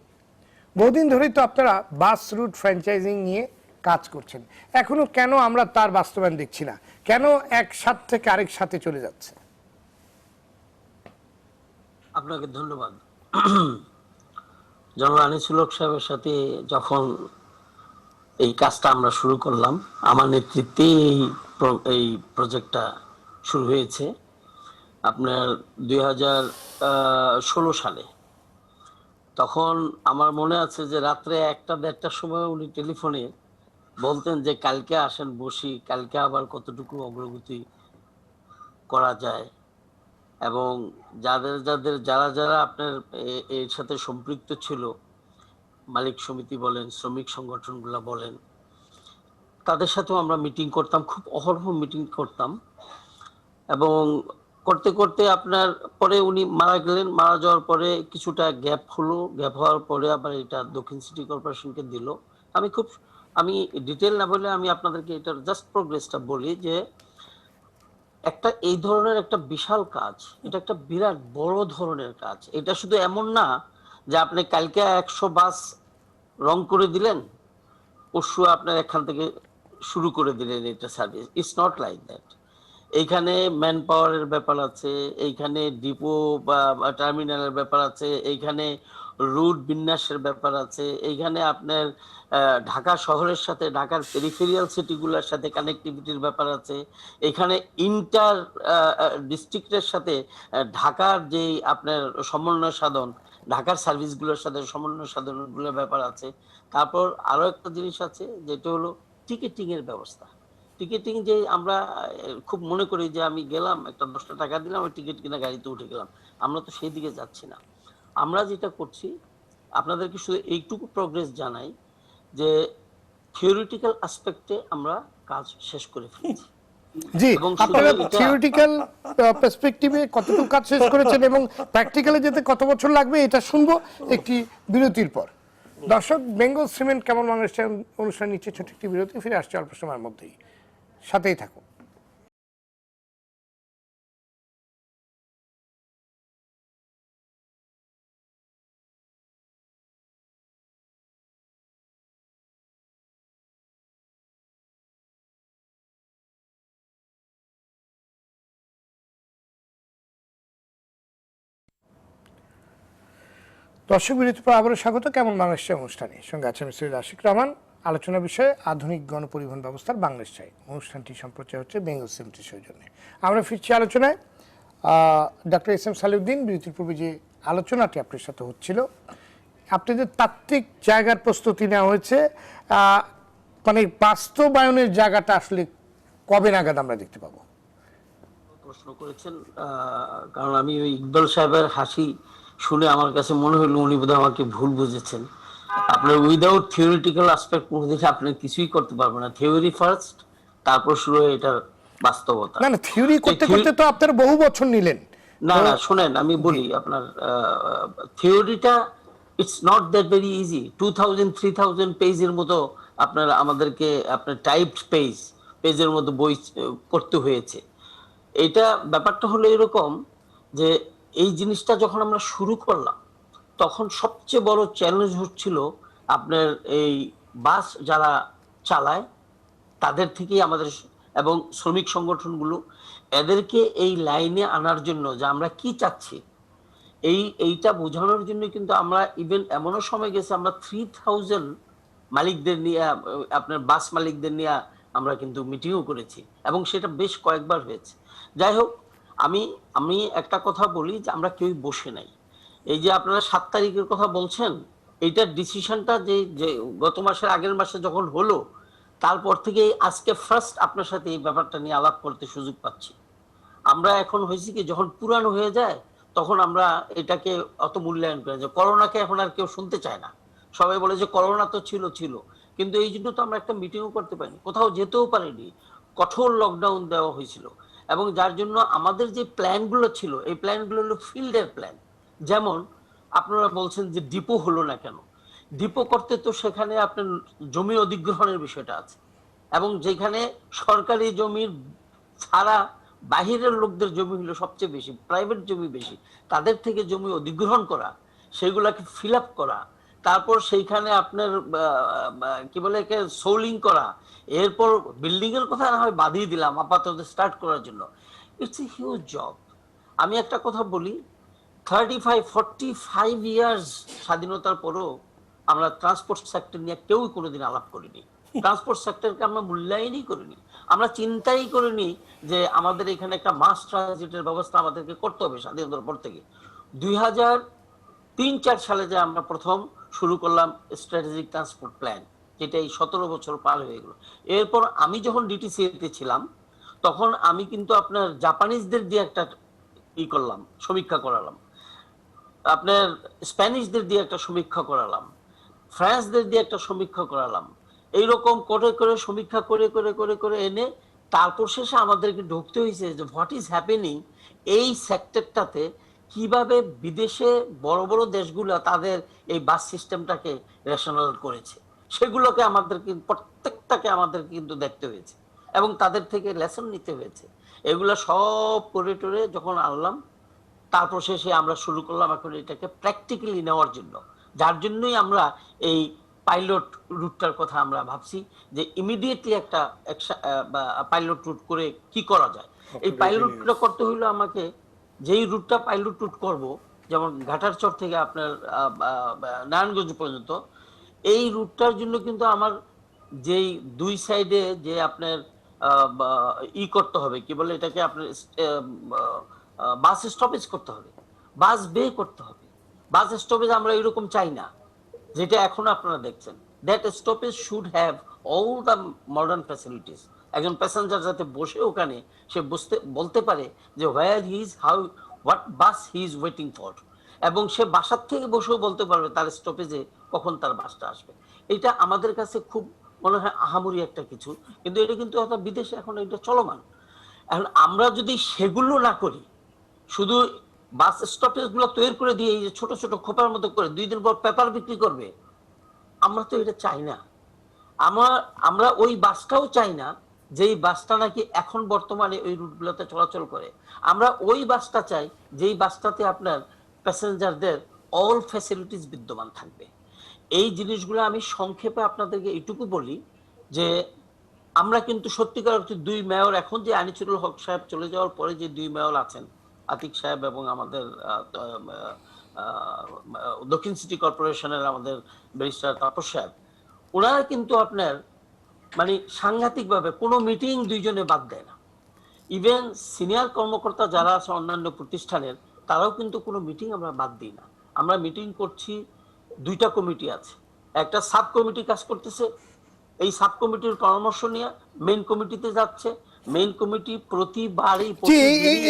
বহুদিন ধরেই তো আপনারা বাস রুট ফ্র্যাঞ্চাইজিং নিয়ে কাজ করছেন, এখনো কেন আমরা তার বাস্তবায়ন দেখছি না? কেন এক সাথ থেকে আরেক সাথে চলে যাচ্ছে? আপনাকে ধন্যবাদ। জনাব আনিসুল হক সাহেবের সাথে যখন এই কাজটা আমরা শুরু করলাম, আমার নেতৃত্বে এই প্রজেক্টটা শুরু হয়েছে আপনার 2016 সালে। তখন আমার মনে আছে যে রাত্রে 1-1:30টার সময় উনি টেলিফোনে বলতেন যে কালকে আসেন বসি, কালকে আবার কতটুকু অগ্রগতি করা যায়, এবং যারা আপনার এর সাথে সম্পৃক্ত ছিল, মালিক সমিতি বলেন, শ্রমিক সংগঠনগুলো বলেন, তাদের সাথেও আমরা মিটিং করতাম, খুব অহরহ মিটিং করতাম। এবং করতে করতে আপনার পরে উনি মারা গেলেন। মারা যাওয়ার পরে কিছুটা গ্যাপ হলো, গ্যাপ হওয়ার পরে আবার এটা দক্ষিণ সিটি কর্পোরেশনকে দিল। আমি ডিটেল না বলে আমি আপনাদেরকে এটার জাস্ট প্রোগ্রেসটা বলি যে একটা এই ধরনের একটা বিশাল কাজ, এটা একটা বিরাট বড় ধরনের কাজ। এটা শুধু এমন না যে আপনি কালকে 100 বাস রং করে দিলেন, পরশু আপনার এখান থেকে শুরু করে দিলেন এটা service. It's not like that. এইখানে ম্যান পাওয়ারের ব্যাপার আছে, এইখানে ডিপো বা টার্মিনালের ব্যাপার আছে, এইখানে রুট বিন্যাসের ব্যাপার আছে, এইখানে আপনার ঢাকা শহরের সাথে ঢাকার পেরিফেরিয়াল সিটিগুলোর সাথে কানেক্টিভিটির ব্যাপার আছে, এখানে ইন্টার ডিস্ট্রিক্টের সাথে ঢাকার যেই আপনার সমন্বয় সাধন, ঢাকার সার্ভিসগুলোর সাথে সমন্বয় সাধনগুলোর ব্যাপার আছে। তারপর আরো একটা জিনিস আছে যেটা হলো টিকেটিং এর ব্যবস্থা। টিকেটিং যে আমরা খুব মনে করি যে আমি গেলাম, একটা 10টা টাকা দিলাম, আমি টিকিট কিনা গাড়িতে উঠে গেলাম, আমরা তো সেই দিকে যাচ্ছি না। আমরা যেটা করছি, আপনাদেরকে শুধু এইটুকু প্রোগ্রেস জানাই যে থিওরিটিক্যাল অ্যাসপেক্টে আমরা কাজ শেষ করে ফেলেছি। জি, আপনারা থিওরিটিক্যাল পার্সপেক্টিভে কতটুকু কাজ শেষ করেছেন এবং প্র্যাকটিক্যালে যেতে কত বছর লাগবে এটা শুনবো একটি বিরতির পর। দর্শক, বেঙ্গল সিমেন্ট কেমন বাংলাদেশ অনুষ্ঠান নিচ্ছে ছোট একটি বিরতি, ফিরে আসছে অল্প সময়ের মধ্যেই, সাথেই থাকুন। দর্শক বিরতি পর আবারও স্বাগত কেমন বাংলাদেশ অনুষ্ঠানে, সঙ্গে আছেন সৈয়দ আশিক রহমান। আলোচনা বিষয়ে আধুনিক গণপরিবহন ব্যবস্থার বাংলাদেশ চাই। অনুষ্ঠানটি সম্প্রচার হচ্ছে বেঙ্গল সিমেন্টের সৌজন্যে। আমরা ফিরছি আলোচনায়। ডক্টর এস এম সালিউদ্দিন, বিরতির পূর্বে যে আলোচনাটি আপনার সাথে হচ্ছিল, আপনাদের তাত্ত্বিক জায়গার প্রস্তুতি নেওয়া হয়েছে, মানে বাস্তবায়নের জায়গাটা আসলে কবে নাগাদ আমরা দেখতে পাবো? প্রশ্ন করেছেন, কারণ আমি ওই ইকবাল সাহেবের হাসি শুনে আমার কাছে মনে হলো উনি বোধহয় আমাকে ভুল বুঝেছেন। আপনার উইদাউট থিওরিটিক্যাল অ্যাসপেক্ট কোনো দিকে আপনি কিছুই করতে পারবেন না। থিওরি ফার্স্ট, তারপর শুরু হয় এটার বাস্তবতা। না, থিওরি করতে করতে তো আপনারা বহু বছর নিলেন। না না, শুনেন আমি বলি, আপনার থিওরিটা it's not that very easy. 2000-3000 পেজের মতো আপনার আমাদেরকে আপনার টাইপড পেজের মতো বই করতে হয়েছে। এটা ব্যাপারটা হলো এরকম যে এই জিনিসটা যখন আমরা শুরু করলাম তখন সবচেয়ে বড় চ্যালেঞ্জ হচ্ছিল আপনার এই বাস যারা চালায় তাদের থেকেই আমাদের এবং শ্রমিক সংগঠনগুলো এদেরকে এই লাইনে আনার জন্য যে আমরা কি চাচ্ছি এইটা বোঝানোর জন্য কিন্তু আমরা ইভেন এমনও সময় গেছে আমরা 3000 মালিকদের নিয়ে আপনার বাস মালিকদের নিয়ে আমরা কিন্তু মিটিংও করেছি এবং সেটা বেশ কয়েকবার হয়েছে। যাই হোক, আমি একটা কথা বলি যে আমরা কেউই বসে নাই। এই যে আপনারা 7 তারিখের কথা বলছেন, এইটার ডিসিশনটা যে গত মাসের আগের মাসে যখন হলো, তারপর থেকে আজকে ফার্স্ট আপনার সাথে এই ব্যাপারটা নিয়ে আলাপ করতে সুযোগ পাচ্ছি। আমরা এখন হয়েছি কি, যখন পুরানো হয়ে যায় তখন আমরা এটাকে অত মূল্যায়ন করি। যে করোনাকে এখন আর কেউ শুনতে চায় না, সবাই বলে যে করোনা তো ছিল, কিন্তু এই জন্য তো আমরা একটা মিটিংও করতে পারিনি, কোথাও যেতেও পারিনি, কঠোর লকডাউন দেওয়া হয়েছিল। এবং যার জন্য আমাদের যে প্ল্যানগুলো ছিল এই প্ল্যানগুলো হলো ফিল্ডের প্ল্যান। যেমন আপনারা বলছেন যে ডিপো হলো না কেন, ডিপো করতে তো সেখানে আপনার জমি অধিগ্রহণের বিষয়টা আছে, এবং যেখানে সরকারি জমির ছাড়া বাহিরের লোকদের জমি হলো সবচেয়ে বেশি, প্রাইভেট জমি বেশি, তাদের থেকে জমি অধিগ্রহণ করা, সেগুলাকে ফিল আপ করা, তারপর সেইখানে আপনার কি বলে একে সোলিং করা, এরপর বিল্ডিং এর কথা না হয় বাদিয়ে দিলাম আপাতত স্টার্ট করার জন্য। It's a huge job. আমি একটা কথা বলি, 35-45 ইয়ার্স স্বাধীনতার পরও আমরা ট্রান্সপোর্ট সেক্টর নিয়ে কেউ কোনোদিন আলাপ করিনি। ট্রান্সপোর্ট সেক্টরকে আমরা মূল্যায়নই করিনি, আমরা চিন্তাই করিনি যে আমাদের এখানে একটা মাস ট্রানজিটের ব্যবস্থা আমাদেরকে করতে হবে। স্বাধীনতার পর থেকে 2003-4 সালে যে আমরা প্রথম শুরু করলাম স্ট্র্যাটেজিক ট্রান্সপোর্ট প্ল্যান, যেটা এই 17 বছর পার হয়ে গেল। এরপর আমি যখন ডিটিসিতে ছিলাম তখন আমি কিন্তু আপনার জাপানিজদের দিয়ে একটা করলাম, সমীক্ষা করালাম, আপনার স্প্যানিশদের দিয়ে একটা সমীক্ষা করালাম, ফ্রান্সদের দিয়ে একটা সমীক্ষা করালাম। এইরকম করে করে সমীক্ষা করে করে করে করে এনে তারপর শেষে আমাদেরকে ঢুকতে হয়েছে যে হোয়াট ইজ হ্যাপেনিং এই সেক্টরটাতে, কিভাবে বিদেশে বড় বড় দেশগুলো তাদের এই বাস সিস্টেমটাকে রেশনাল করেছে, সেগুলোকে আমাদেরকে প্রত্যেকটাকে আমাদের কিন্তু দেখতে হয়েছে এবং তাদের থেকে লেসন নিতে হয়েছে। এগুলা সব করে টরে যখন আনলাম তারপর শেষে আমরা শুরু করলাম এখন এটাকে প্র্যাকটিক্যালি নেওয়ার জন্য। যার জন্যই আমরা এই পাইলট রুটটার কথা আমরা ভাবছি যে ইমিডিয়েটলি একটা পাইলট রুট করে কি করা যায়। এই পাইলট রুটটা করতে হইলো আমাকে, যেই রুটটা পাইলট রুট করব, যেমন ঘাটারচর থেকে আপনার নারায়ণগঞ্জ পর্যন্ত, এই রুটটার জন্য কিন্তু আমার যেই দুই সাইডে যে আপনার করতে হবে, কি বলে এটাকে, আপনার বাস স্টপেজ করতে হবে, বাস বে করতে হবে। বাস স্টপেজ আমরা এরকম চাই না যেটা এখন আপনারা দেখছেন। That stoppage should have all the modern facilities. একজন প্যাসেঞ্জার যাতে বসে ওখানে সে বলতে পারে যে where he is, how, what bus he is waiting for, এবং সে বাসার থেকে বসেও বলতে পারবে তার স্টপেজে কখন তার বাসটা আসবে। এটা আমাদের কাছে খুব মনে হয় আহামরি একটা কিছু, কিন্তু এটা কিন্তু বিদেশে এখন এটা চলমান। এখন আমরা যদি সেগুলো না করি, শুধু বাস স্টপেজ গুলো তৈরি করে দিয়ে এই যে ছোট ছোট খোপার মতো করে 2 দিন পর পেপার বিক্রি করবে, আমরা তো এটা চাই না। আমরা ওই বাসটাও চাই না যেই বাসটা নাকি এখন বর্তমানে ওই রুটগুলোতে চলাচল করে। আমরা ওই বাসটা চাই যেই বাসটাতে আপনার প্যাসেঞ্জারদের অল ফ্যাসিলিটিস বিদ্যমান থাকবে। এই জিনিসগুলো আমি সংক্ষেপে আপনাদেরকে এইটুকু বলি যে আমরা কিন্তু সত্যিকার অর্থে 2 মেয়র, এখন যে আনিসুল হক সাহেব চলে যাওয়ার পরে যে 2 মেয়র আছেন, আতিক সাহেব এবং আমাদের দক্ষিণ সিটি কর্পোরেশনের আমাদের ব্যারিস্টার তাপস সাহেব, ওনারা কিন্তু আপনার মানে সাংঘাতিক ভাবে কোনো মিটিং দুইজনে বাদ দেয় না। ইভেন সিনিয়র কর্মকর্তা যারা আছে অন্যান্য প্রতিষ্ঠানের, তারাও কিন্তু কোনো মিটিং আমরা বাদ দিই না। আমরা মিটিং করছি, দুইটা কমিটি আছে, একটা সাব কমিটি কাজ করতেছে, এই সাব কমিটির পরামর্শ নিয়ে মেইন কমিটিতে যাচ্ছে, মেইন কমিটি প্রতিবারই জি,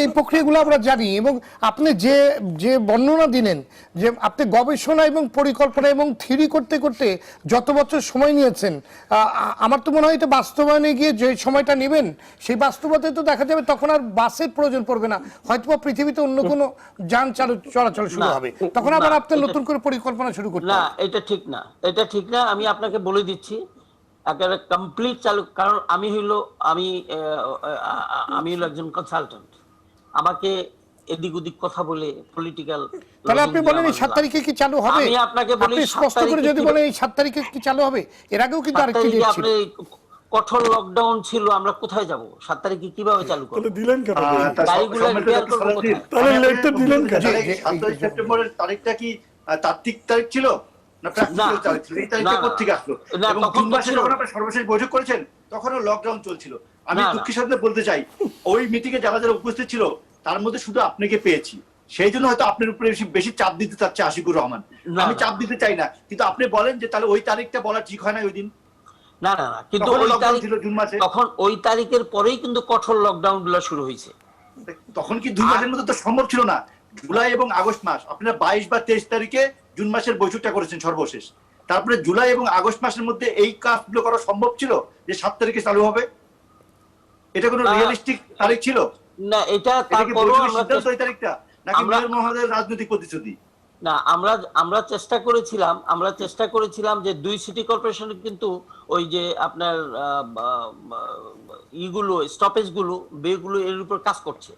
এই প্রক্রিয়াগুলো আমরা জানি। এবং আপনি যে যে বর্ণনা দিলেন যে আপনি গবেষণা এবং পরিকল্পনা এবং থিওরি করতে করতে যত বছর সময় নিয়েছেন, আমার তো মনে হয় এটা বাস্তবায়নে গিয়ে যে সময়টা নেবেন, সেই বাস্তবতায় তো দেখা যাবে তখন আর বাসের প্রয়োজন পড়বে না, হয়তো পৃথিবীতে অন্য কোনো যান চলাচল শুরু হবে, তখন আবার আপনার নতুন করে পরিকল্পনা শুরু করতে না, হবে। এটা ঠিক না, এটা ঠিক না। আমি আপনাকে বলে দিচ্ছি একেবারে কমপ্লিট চালু, কারণ আমি হইলো একজন কনসালটেন্ট। আমাকে এদিক ওদিক কথা বলে পলিটিক্যাল, তাহলে আপনি বলেন এই 7 তারিখে কি চালু হবে? আমি আপনাকে বলি আপনি স্পষ্ট করে যদি বলেন এই 7 তারিখে কি চালু হবে? এর আগেও কিন্তু আরেকটি ডেট ছিল। আপনি কঠোর লকডাউন ছিল, আমরা কোথায় যাব? 7 তারিখে কিভাবে চালু করব? তাহলে দিলেন কেন? গাড়িগুলো রিপেয়ার করব কোথায়? তাহলে লেটটা দিলেন কেন? 27 সেপ্টেম্বরের তারিখটা কি তাত্ত্বিক তারিখ ছিল না প্র্যাকটিক্যাল তারিখ ছিল? এই তারিখটা কোথেকে আসলো? এবং জুন মাসে যখন আপনারা সর্বশেষ বৈঠক করেছেন তখনও লকডাউন চলছিল। আমি দুঃখের সাথে বলতে চাই, ওই মিটিং এ যারা যারা উপস্থিত ছিল তার মধ্যে শুধু আপনাকে পেয়েছি, সেই জন্য হয়তো আপনার উপরে বেশি চাপ দিতে চাচ্ছে আশিকুর রহমান। আমি চাপ দিতে চাই না, কিন্তু আপনি বলেন যে তাহলে ওই তারিখটা বলা ঠিক হয় না ওই দিন? না না না, কিন্তু ওই তারিখ ছিল জুন মাসে, তখন ওই তারিখের পরেই কিন্তু কঠোর লকডাউন গুলো শুরু হয়েছে। তখন কি 2 মাসের মধ্যে তো সম্ভব ছিল না? জুলাই এবং আগস্ট মাস, আপনারা 22 বা 23 তারিখে জুন মাসের বৈঠকটা করেছেন সর্বশেষ, তারপরে জুলাই এবং আগস্ট মাসের মধ্যে এই কাজগুলো করা সম্ভব ছিল যে 7 তারিখে চালু হবে? এটা কোনো রিয়েলিস্টিক তারিখ ছিল না? এটা তারপরও আমরা ওই তারিখটা নাকি মহাদের রাজনৈতিক প্রতিশ্রুতি? না, আমরা চেষ্টা করেছিলাম যে 2 সিটি কর্পোরেশনের কিন্তু ওই যে আপনার ইগুলো স্টপেজ গুলো বেগুলো এর উপর কাজ করছে,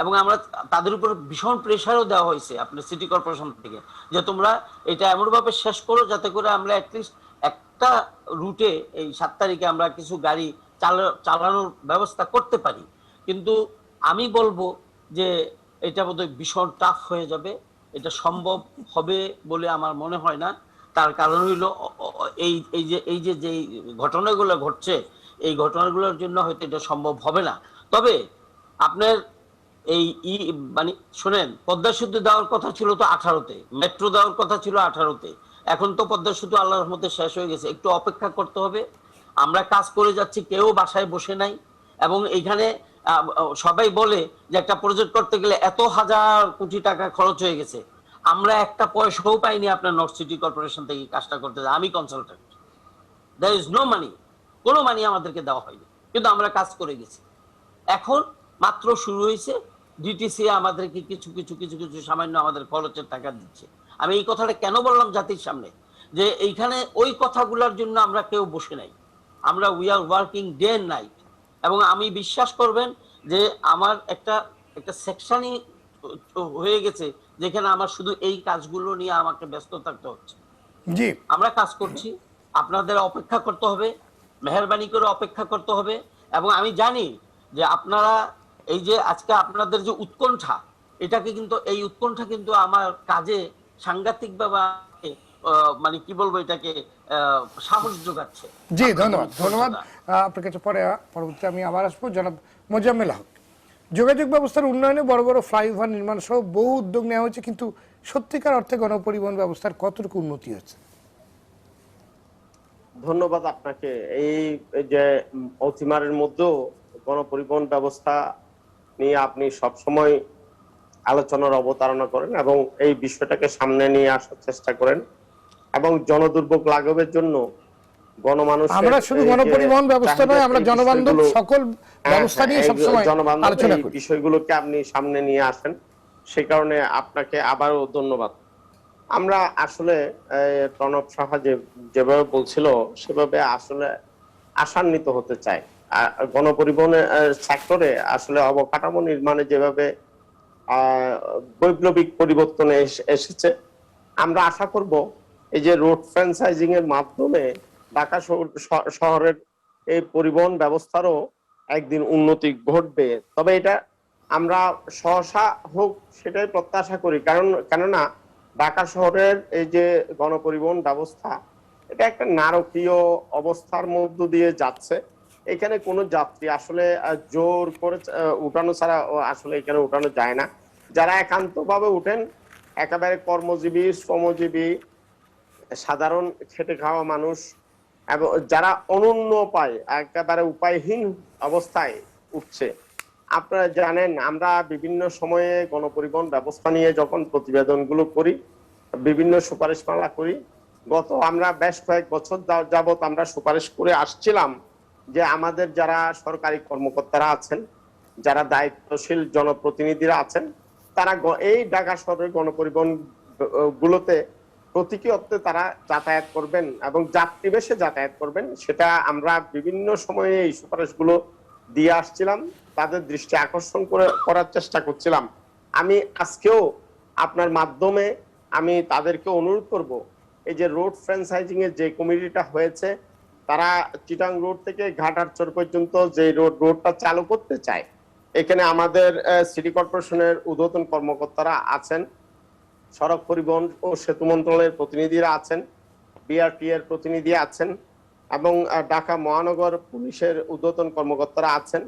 এবং আমরা তাদের উপর ভীষণ প্রেসারও দেওয়া হয়েছে আপনার সিটি কর্পোরেশন থেকে, যে তোমরা এটা এমনভাবে শেষ করো যাতে করে আমরা অ্যাটলিস্ট একটা রুটে এই 7 তারিখে আমরা কিছু গাড়ি চালানোর ব্যবস্থা করতে পারি। কিন্তু আমি বলবো যে এটা বোধহয় ভীষণ টাফ হয়ে যাবে, এটা সম্ভব হবে বলে আমার মনে হয় না। তার কারণ হইল এই যে ঘটনাগুলো ঘটছে, এই ঘটনাগুলোর জন্য হয়তো এটা সম্ভব হবে না। তবে আপনার এই মানে শোনেন, পদ্মা সেতু দেওয়ার কথা ছিল তো 18-তে, মেট্রো দেওয়ার কথা ছিল 18-তে, এখন তো পদ্মা সেতু আল্লাহর রহমতে শেষ হয়ে গেছে, একটু অপেক্ষা করতে হবে। আমরা কাজ করে যাচ্ছি, কেউ বাসায় বসে নাই, এবং এইখানে সবাই বলে যে একটা প্রজেক্ট করতে গেলে এত হাজার কোটি টাকা খরচ হয়ে গেছে, আমরা একটা পয়সাও পাইনি আপনার নর্থ সিটি কর্পোরেশন থেকে কাজটা করতে। আমি consultant, there is no money, কোনো মানি আমাদেরকে দেওয়া হয়নি, কিন্তু আমরা কাজ করে গেছি। এখন মাত্র শুরু হয়েছে, ডিটিসি আমাদেরকে কিছু কিছু কিছু কিছু সামান্য আমাদের খরচের টাকা দিচ্ছে। আমি এই কথাটা কেন বললাম জাতির সামনে, যে এইখানে ওই কথাগুলোর জন্য আমরা কেউ বসে নাই, আমরা we are working day and night. এবং আমি বিশ্বাস করবেন যে আমার একটা সেকশনই হয়ে গেছে যেখানে আমার শুধু এই কাজগুলো নিয়ে আমাকে ব্যস্ত থাকতে হচ্ছে। জি, আমরা কাজ করছি, আপনাদের অপেক্ষা করতে হবে, মেহেরবানি করে অপেক্ষা করতে হবে। এবং আমি জানি যে আপনারা এই যে আজকে আপনাদের যে উৎকণ্ঠা, এই উৎকণ্ঠা কিন্তু আমার কাজে সাংঘাতিকভাবে মানে কি বলবো এটাকে সাহস যোগাচ্ছে। জি, ধন্যবাদ আপনার কাছে। পরবর্তী আমি আবার আসবো। জনাব মোজাম্মেল হক, যোগাযোগ ব্যবস্থার উন্নয়নে বড় বড় ফ্লাইওভার নির্মাণ সহ বহু উদ্যোগ নেওয়া হয়েছে, কিন্তু সত্যিকার অর্থে গণপরিবহন ব্যবস্থার কতটুকু উন্নতি হয়েছে? ধন্যবাদ আপনাকে। এই যে অতিমারের মধ্যেও গণপরিবহন ব্যবস্থা নিয়ে আপনি সবসময় আলোচনার অবতারণা করেন এবং এই বিষয়টাকে সামনে নিয়ে আসার চেষ্টা করেন, এবং জনদুর্ভোগ লাঘবের জন্য গণমানুষ, আমরা শুধু গণপরিবহন ব্যবস্থা নয়, আমরা জনবান্ধব সকল ব্যবস্থা নিয়ে সবসময় আলোচনা করি। বিষয়গুলোকে আপনি সামনে নিয়ে আসেন, সেই কারণে আপনাকে আবারও ধন্যবাদ। আমরা আসলে প্রণব সাহা যেভাবে বলছিল সেভাবে আসলে আশান্বিত হতে চাই। গণপরিবহনের সেক্টরে আসলে অবকাঠামো নির্মাণে যেভাবে বৈপ্লবিক পরিবর্তনে এসেছে, আমরা আশা করব এই যে রোড ফ্র্যাঞ্চাইজিং এর মাধ্যমে ঢাকা শহরের এই পরিবহন ব্যবস্থারও একদিন উন্নতি ঘটবে। তবে এটা আমরা সহসা হোক সেটাই প্রত্যাশা করি, কেননা ঢাকা শহরের এই যে গণপরিবহন ব্যবস্থা, এটা একটা নারকীয় অবস্থার মধ্য দিয়ে যাচ্ছে। এখানে কোনো যাত্রী আসলে জোর করে উঠানো ছাড়া আসলে এখানে উঠানো যায় না। যারা একান্তভাবে উঠেন, একেবারে কর্মজীবী, শ্রমজীবী, সাধারণ খেটে খাওয়া মানুষ, এবং যারা অনন্য উপায়, একেবারে উপায়হীন অবস্থায় উঠছে। আপনারা জানেন, আমরা বিভিন্ন সময়ে গণপরিবহন ব্যবস্থা নিয়ে যখন প্রতিবেদনগুলো করি, বিভিন্ন সুপারিশমালা করি, আমরা বেশ কয়েক বছর যাবত আমরা সুপারিশ করে আসছিলাম যে আমাদের যারা সরকারি কর্মকর্তারা আছেন, যারা দায়িত্বশীল জনপ্রতিনিধিরা আছেন, তারা এই ঢাকা শহরের গণপরিবহন গুলোতে প্রতীকী অর্থে তারা যাতায়াত করবেন এবং যাত্রী বেশে যাতায়াত করবেন। সেটা আমরা বিভিন্ন সময়ে এই সুপারিশগুলো দিয়ে আসছিলাম, তাদের দৃষ্টি আকর্ষণ করার চেষ্টা করছিলাম। আমি আজকেও আপনার মাধ্যমে আমি তাদেরকে অনুরোধ করব, এই যে রোড ফ্র্যাঞ্চাইজিং এর যে কমিটিটা হয়েছে, তারা চিটাং রোড থেকে ঘাটারচর পর্যন্ত যে রোডটা চালু করতে চায়, এখানে আমাদের সিটি কর্পোরেশনের ঊর্ধ্বতন কর্মকর্তারা আছেন, সড়ক পরিবহন ও সেতু মন্ত্রণালয়ের প্রতিনিধিরা আছেন, বিআরটি এর প্রতিনিধি আছেন, এবং ঢাকা মহানগর পুলিশের ঊর্ধ্বতন কর্মকর্তারা আছেন,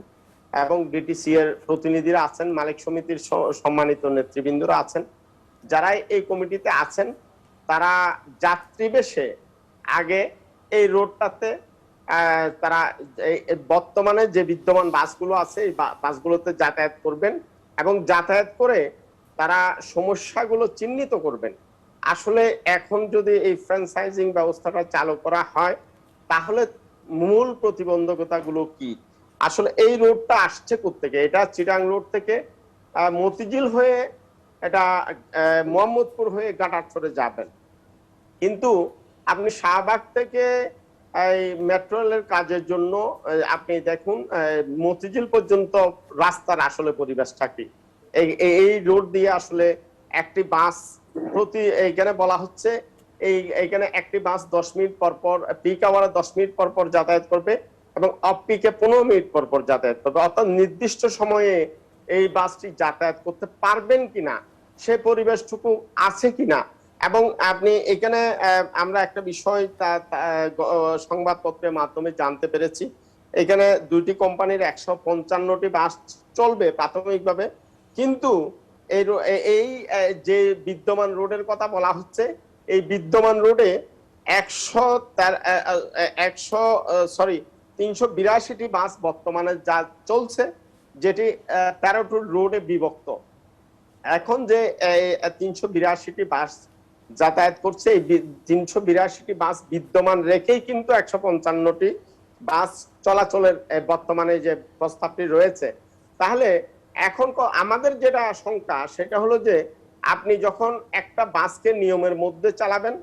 এবং ডিটিসি এর প্রতিনিধিরা আছেন, মালিক সমিতির সম্মানিত নেতৃবৃন্দরা আছেন। যারা এই কমিটিতে আছেন, তারা যাত্রী বেশে আগে এই রোডটাতে তারা বর্তমানে যে বিদ্যমান বাসগুলো আছে এই বাসগুলোতে যাতায়াত করবেন এবং যাতায়াত করে তারা সমস্যাগুলো চিহ্নিত করবেন। আসলে এখন যদি এই ফ্র্যাঞ্চাইজিং ব্যবস্থাটা চালু করা হয়, তাহলে মূল প্রতিবন্ধকতাগুলো কি? আসলে এই রোডটা আসছে কোত্থেকে? এটা চিটাং রোড থেকে মতিঝিল হয়ে, এটা মোহাম্মদপুর হয়ে ঘাটারচরে যাবেন, কিন্তু আপনি শাহবাগ থেকে এই মেট্রো রেলের কাজের জন্য আপনি দেখুন মতিঝিল পর্যন্ত রাস্তার আসলে পরিবেশটা কি? এই রোড দিয়ে আসলে একটি বাস এইখানে বলা হচ্ছে এইখানে একটি বাস 10 মিনিট পর পর, পিক আওয়ারে 10 মিনিট পর পর যাতায়াত করবে এবং অফ পিকে 15 মিনিট পর পর যাতায়াত করবে। অর্থাৎ নির্দিষ্ট সময়ে এই বাসটি যাতায়াত করতে পারবেন কিনা, সে পরিবেশটুকু আছে কিনা। এবং আপনি এখানে আমরা একটা বিষয় সংবাদপত্রের মাধ্যমে জানতে পেরেছি, এখানে দুইটি কোম্পানির 155টি বাস চলবে প্রাথমিকভাবে, কিন্তু এই যে বিদ্যমান রোডের কথা বলা হচ্ছে, এই বিদ্যমান রোডে 382টি বাস বর্তমানে যা চলছে, যেটি 13টি রোডে বিভক্ত। এখন যে 382টি বাস যাতায়াত করছে, এই 382টি বাস বিদ্যমান রেখেই কিন্তু 155টি বাস চলাচলের বর্তমানে যে প্রস্তাবটি রয়েছে। তাহলে এখন আমাদের যেটা আশঙ্কা, সেটা হলো যে আপনি যখন একটা বাসকে নিয়মের মধ্যে চালাবেন,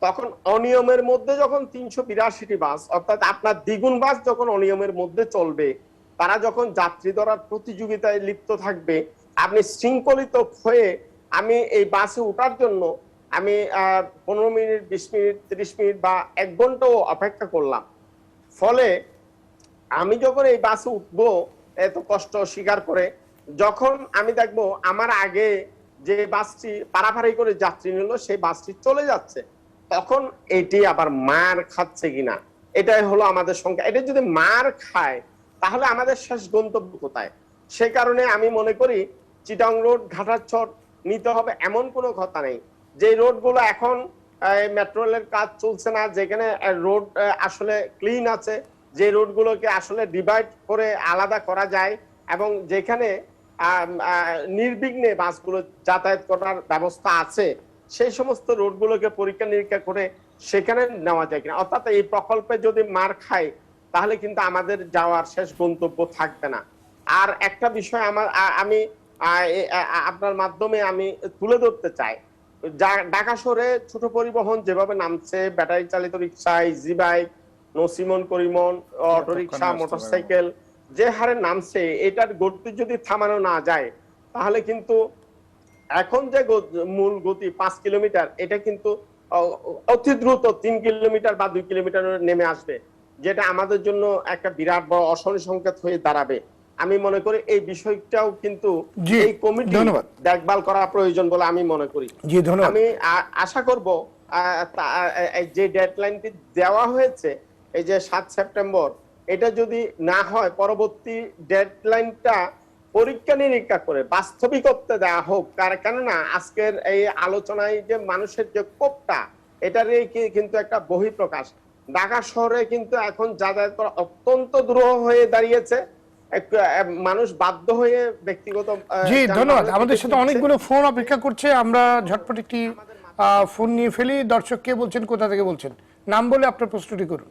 তখন অনিয়মের মধ্যে যখন 382টি বাস, অর্থাৎ আপনার দ্বিগুণ বাস যখন অনিয়মের মধ্যে চলবে, তারা যখন যাত্রী ধরার প্রতিযোগিতায় লিপ্ত থাকবে, আপনি শৃঙ্খলিত হয়ে আমি এই বাসে ওঠার জন্য আমি 15 মিনিট, 20 মিনিট, 30 মিনিট বা 1 ঘন্টাও অপেক্ষা করলাম। ফলে আমি যখন এই বাসে উঠবো এত কষ্ট স্বীকার করে, যখন আমি দেখবো আমার আগে যে বাসটি পারাপারি করে যাত্রী নিল সেই বাসটি চলে যাচ্ছে, তখন এটি আবার মার খাচ্ছে কিনা, এটাই হলো আমাদের সংখ্যা। এটা যদি মার খায়, তাহলে আমাদের শেষ গন্তব্য কোথায়? সে কারণে আমি মনে করি চিটাং রোড ঘাটারচর নিতে হবে, এমন কোনো কথা নেই। যে রোডগুলো এখন মেট্রো রেলের কাজ চলছে না, যেখানে রোড আসলে ক্লিন আছে, যে রোডগুলোকে আসলে ডিভাইড করে আলাদা করা যায় এবং যেখানে নির্বিঘ্নে বাসগুলো যাতায়াত করার ব্যবস্থা আছে, সেই সমস্ত রোডগুলোকে পরীক্ষা নিরীক্ষা করে সেখানে নেওয়া যায় কিনা। অর্থাৎ এই প্রকল্পে যদি মার খায়, তাহলে কিন্তু আমাদের যাওয়ার শেষ গন্তব্য থাকবে না। আর একটা বিষয় আমি আপনার মাধ্যমে আমি তুলে ধরতে চাই, ঢাকা শহরে ছোট পরিবহন যেভাবে নামছে, ব্যাটারি চালিত রিক্সা, ইজি বাইক, নসিমন করিমন, অটোরিকশা, মোটরসাইকেল যে হারে নামছে, এটার গতি যদি থামানো না যায়, তাহলে কিন্তু এখন যে মূল গতি 5 কিলোমিটার, এটা কিন্তু অতি দ্রুত 3 কিলোমিটার বা 2 কিলোমিটার নেমে আসবে, যেটা আমাদের জন্য একটা বিরাট বড় অশনি সংকেত হয়ে দাঁড়াবে। আমি মনে করি এই বিষয়টাও কিন্তু জি, এই কমিটি ধন্যবাদ। দেখভাল করা প্রয়োজন বলে আমি মনে করি। জি, ধন্যবাদ। আমি আশা করব এই যে ডেডলাইনটি দেওয়া হয়েছে, এই যে 7 সেপ্টেম্বর, এটা যদি না হয় পরবর্তী ডেডলাইনটা পরীক্ষা নিরীক্ষা করে বাস্তবিকতা দেওয়া হোক। কেননা আজকের এই আলোচনায় যে মানুষের যে ক্ষোভটা, এটারই কিন্তু একটা বহিঃপ্রকাশ। ঢাকা শহরে কিন্তু এখন যাতায়াত করা অত্যন্ত দুরূহ হয়ে দাঁড়িয়েছে। মানুষ বাধ্য হয়ে ব্যক্তিগত জি, ধন্যবাদ। যানবাহনের আমাদের দিকে সাথে ছুটছে। অনেকগুলো ফোন অপেক্ষা করছে, আমরা ঝটপট একটি ফোন নিয়ে ফেলি। দর্শক কে বলছেন, কোথা থেকে বলছেন, নাম বলে আপনার প্রশ্নটি করুন।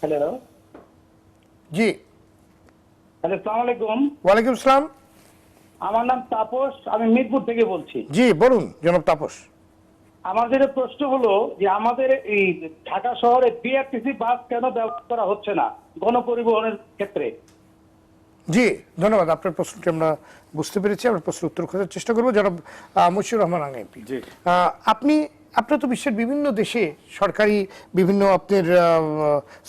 হ্যালো জি, হ্যালো, আসসালামু আলাইকুম। ওয়ালাইকুম আসসালাম। আমার নাম তাপস, আমি মিরপুর থেকে বলছি। জি, বলুন জনাব তাপস। আমাদের প্রশ্ন হলো যে আমাদের এই ঢাকা শহরে বিআরটিসি বাস কেন ব্যবহার করা হচ্ছে না গণপরিবহনের ক্ষেত্রে? জি, ধন্যবাদ। আপনার প্রশ্নটি আমরা বুঝতে পেরেছি, আমরা প্রশ্নের উত্তর খোঁজার চেষ্টা করবো। জনাব মশিউর রহমান আং এমপি, আপনার তো বিশ্বের বিভিন্ন দেশে সরকারি বিভিন্ন আপনার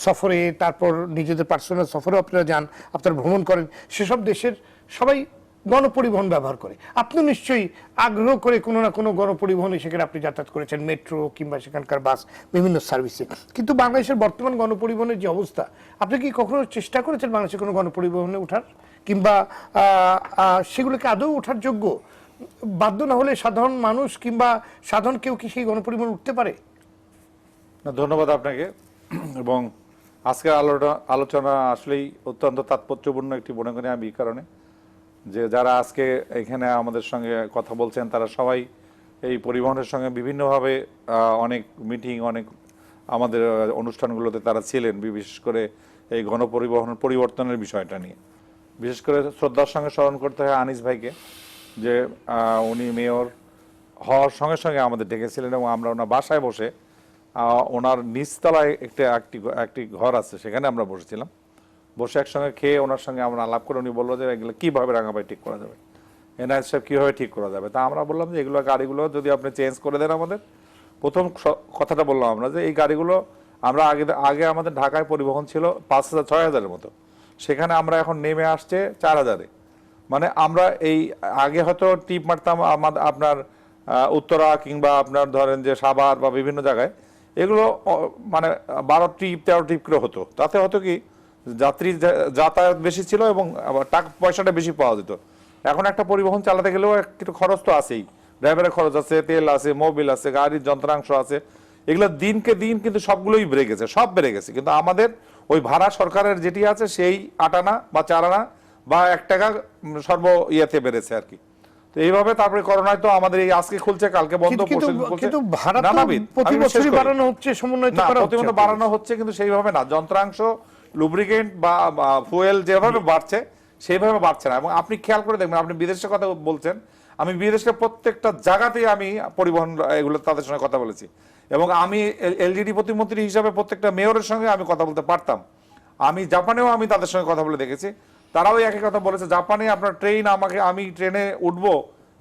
সফরে, তারপর নিজেদের পার্সোনাল সফরেও আপনারা যান, আপনারা ভ্রমণ করেন, সেসব দেশের সবাই গণপরিবহন ব্যবহার করে। আপনি নিশ্চয়ই আগ্রহ করে কোনো না কোনো গণপরিবহনে সেখানে আপনি যাতায়াত করেছেন, মেট্রো কিংবা সেখানকার বাস, বিভিন্ন সার্ভিসে। কিন্তু বাংলাদেশের বর্তমান গণপরিবহনের যে অবস্থা, আপনি কি কখনো চেষ্টা করেছেন বাংলাদেশের কোনো গণপরিবহনে ওঠার, কিংবা সেগুলোকে আদৌ ওঠার যোগ্য? বাধ্য না হলে সাধারণ মানুষ কিংবা সাধারণ কেউ কি সেই গণপরিবহন উঠতে পারে? না, ধন্যবাদ আপনাকে। এবং আজকের আলোচনা আসলেই অত্যন্ত তাৎপর্যপূর্ণ একটি মনে করি আমি, এই কারণে যে যারা আজকে এখানে আমাদের সঙ্গে কথা বলছেন তারা সবাই এই পরিবহনের সঙ্গে বিভিন্নভাবে অনেক মিটিং, অনেক আমাদের অনুষ্ঠানগুলোতে তারা ছিলেন, বিশেষ করে এই গণপরিবহনের পরিবর্তনের বিষয়টা নিয়ে। বিশেষ করে শ্রদ্ধার সঙ্গে স্মরণ করতে হয় আনিস ভাইকে, যে উনি মেয়র হওয়ার সঙ্গে সঙ্গে আমাদের ডেকেছিলেন এবং আমরা ওনার বাসায় বসে, ওনার নিচতলায় একটি ঘর আছে, সেখানে আমরা বসেছিলাম। বসে একসঙ্গে খেয়ে ওনার সঙ্গে আমরা আলাপ করে উনি বললো যে এগুলো কীভাবে রাঙাবাই ঠিক করা যাবে, এনআইএস সাহেব কীভাবে ঠিক করা যাবে। তা আমরা বললাম যে এগুলো গাড়িগুলো যদি আপনি চেঞ্জ করে দেন আমাদের, প্রথম কথাটা বললাম আমরা যে এই গাড়িগুলো আমরা আগে আমাদের ঢাকায় পরিবহন ছিল 5,000-6,000-এর মতো, সেখানে আমরা এখন নেমে আসছে 4,000-এ। মানে আমরা এই আগে হয়তো টিপ মারতাম আপনার উত্তরা কিংবা আপনার ধরেন যে সাভার বা বিভিন্ন জায়গায়, এগুলো মানে 12 ট্রিপ 13 ট্রিপ করে হতো। তাতে হতো কি, যাত্রী যাতায়াত বেশি ছিল এবং টাকা পয়সাটা বেশি পাওয়া যেত। এখন একটা পরিবহন চালাতে গেলেও একটু খরচ তো আছেই, ড্রাইভারের খরচ আছে, তেল আছে, মোবিল আছে, গাড়ির যন্ত্রাংশ আছে, এগুলো দিনকে দিন কিন্তু সবগুলোই বেড়ে গেছে, সব বেড়ে গেছে। কিন্তু আমাদের ওই ভাড়া সরকারের যেটি আছে সেই 8 আনা বা 4 আনা বা 1 টাকা সর্ব ইয়েতে বেড়েছে আর কি। তো এইভাবে তারপরে করোনায় তো আমাদের এই আজকে খুলছে কালকে বন্ধ, কিন্তু ভাড়া তো প্রতি বছরই বাড়ানো হচ্ছে, সমন্বয় করা হচ্ছে, বাড়ানো হচ্ছে, কিন্তু সেইভাবে না। যন্ত্রাংশ, লুব্রিকেন্ট বা ফুয়েল যেভাবে বাড়ছে সেইভাবে বাড়ছে না। এবং আপনি খেয়াল করে দেখবেন, আপনি বিদেশের কথা বলছেন, আমি বিদেশের প্রত্যেকটা জায়গাতেই আমি পরিবহন এগুলো তাদের সঙ্গে কথা বলেছি এবং আমি এলজিডি প্রতিমন্ত্রী হিসাবে প্রত্যেকটা মেয়রের সঙ্গে আমি কথা বলতে পারতাম। আমি জাপানেও আমি তাদের সঙ্গে কথা বলে দেখেছি, তারাও একই কথা বলেছে। জাপানে আপনার ট্রেন, আমি ট্রেনে উঠবো,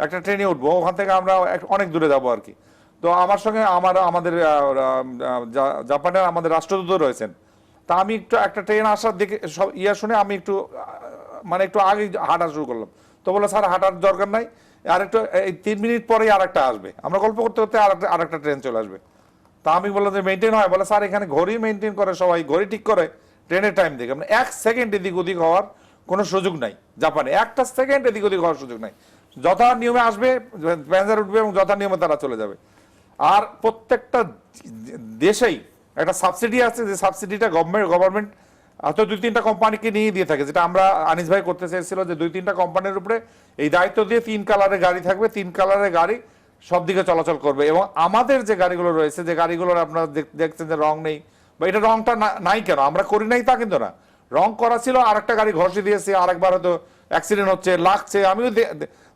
একটা ট্রেনে উঠবো, ওখান থেকে আমরা অনেক দূরে যাবো আর কি। তো আমার সঙ্গে আমাদের জাপানের আমাদের রাষ্ট্রদূত রয়েছেন। তা আমি একটু একটা ট্রেন আসার দিকে সব শুনে আমি একটু একটু আগে হাঁটা শুরু করলাম। তো বললো স্যার হাঁটার দরকার নাই, আরেকটু এই 3 মিনিট পরেই আরেকটা আসবে। আমরা গল্প করতে করতে আরেকটা ট্রেন চলে আসবে। তা আমি বললাম যে মেনটেন হয়? বলে স্যার এখানে ঘড়ি মেনটেন করে, সবাই ঘড়ি ঠিক করে, ট্রেনের টাইম দেখে। মানে 1 সেকেন্ড এদিক ওদিক হওয়ার কোনো সুযোগ নাই জাপানে, 1টা সেকেন্ড এদিক ওদিক হওয়ার সুযোগ নাই। যথা নিয়মে আসবে, প্যাসেঞ্জার উঠবে এবং যথা নিয়মে তারা চলে যাবে। আর প্রত্যেকটা দেশেই একটা সাবসিডি আছে, যে সাবসিডিটা গভর্নমেন্ট হয়তো 2-3টা কোম্পানিকে নিয়ে দিয়ে থাকে, যেটা আমরা আনিস ভাই করতে চেয়েছিল যে 2-3টা কোম্পানির উপরে এই দায়িত্ব দিয়ে 3 কালারের গাড়ি থাকবে, 3 কালারের গাড়ি সব দিকে চলাচল করবে। এবং আমাদের যে গাড়িগুলো রয়েছে, যে গাড়িগুলোর আপনারা দেখছেন যে রং নেই বা এটা রংটা নাই কেন, আমরা করি নাই তা কিন্তু না, রং করা ছিল, আরেকটা গাড়ি ঘষে দিয়েছে, আরেকবার হয়তো অ্যাক্সিডেন্ট হচ্ছে, লাগছে। আমিও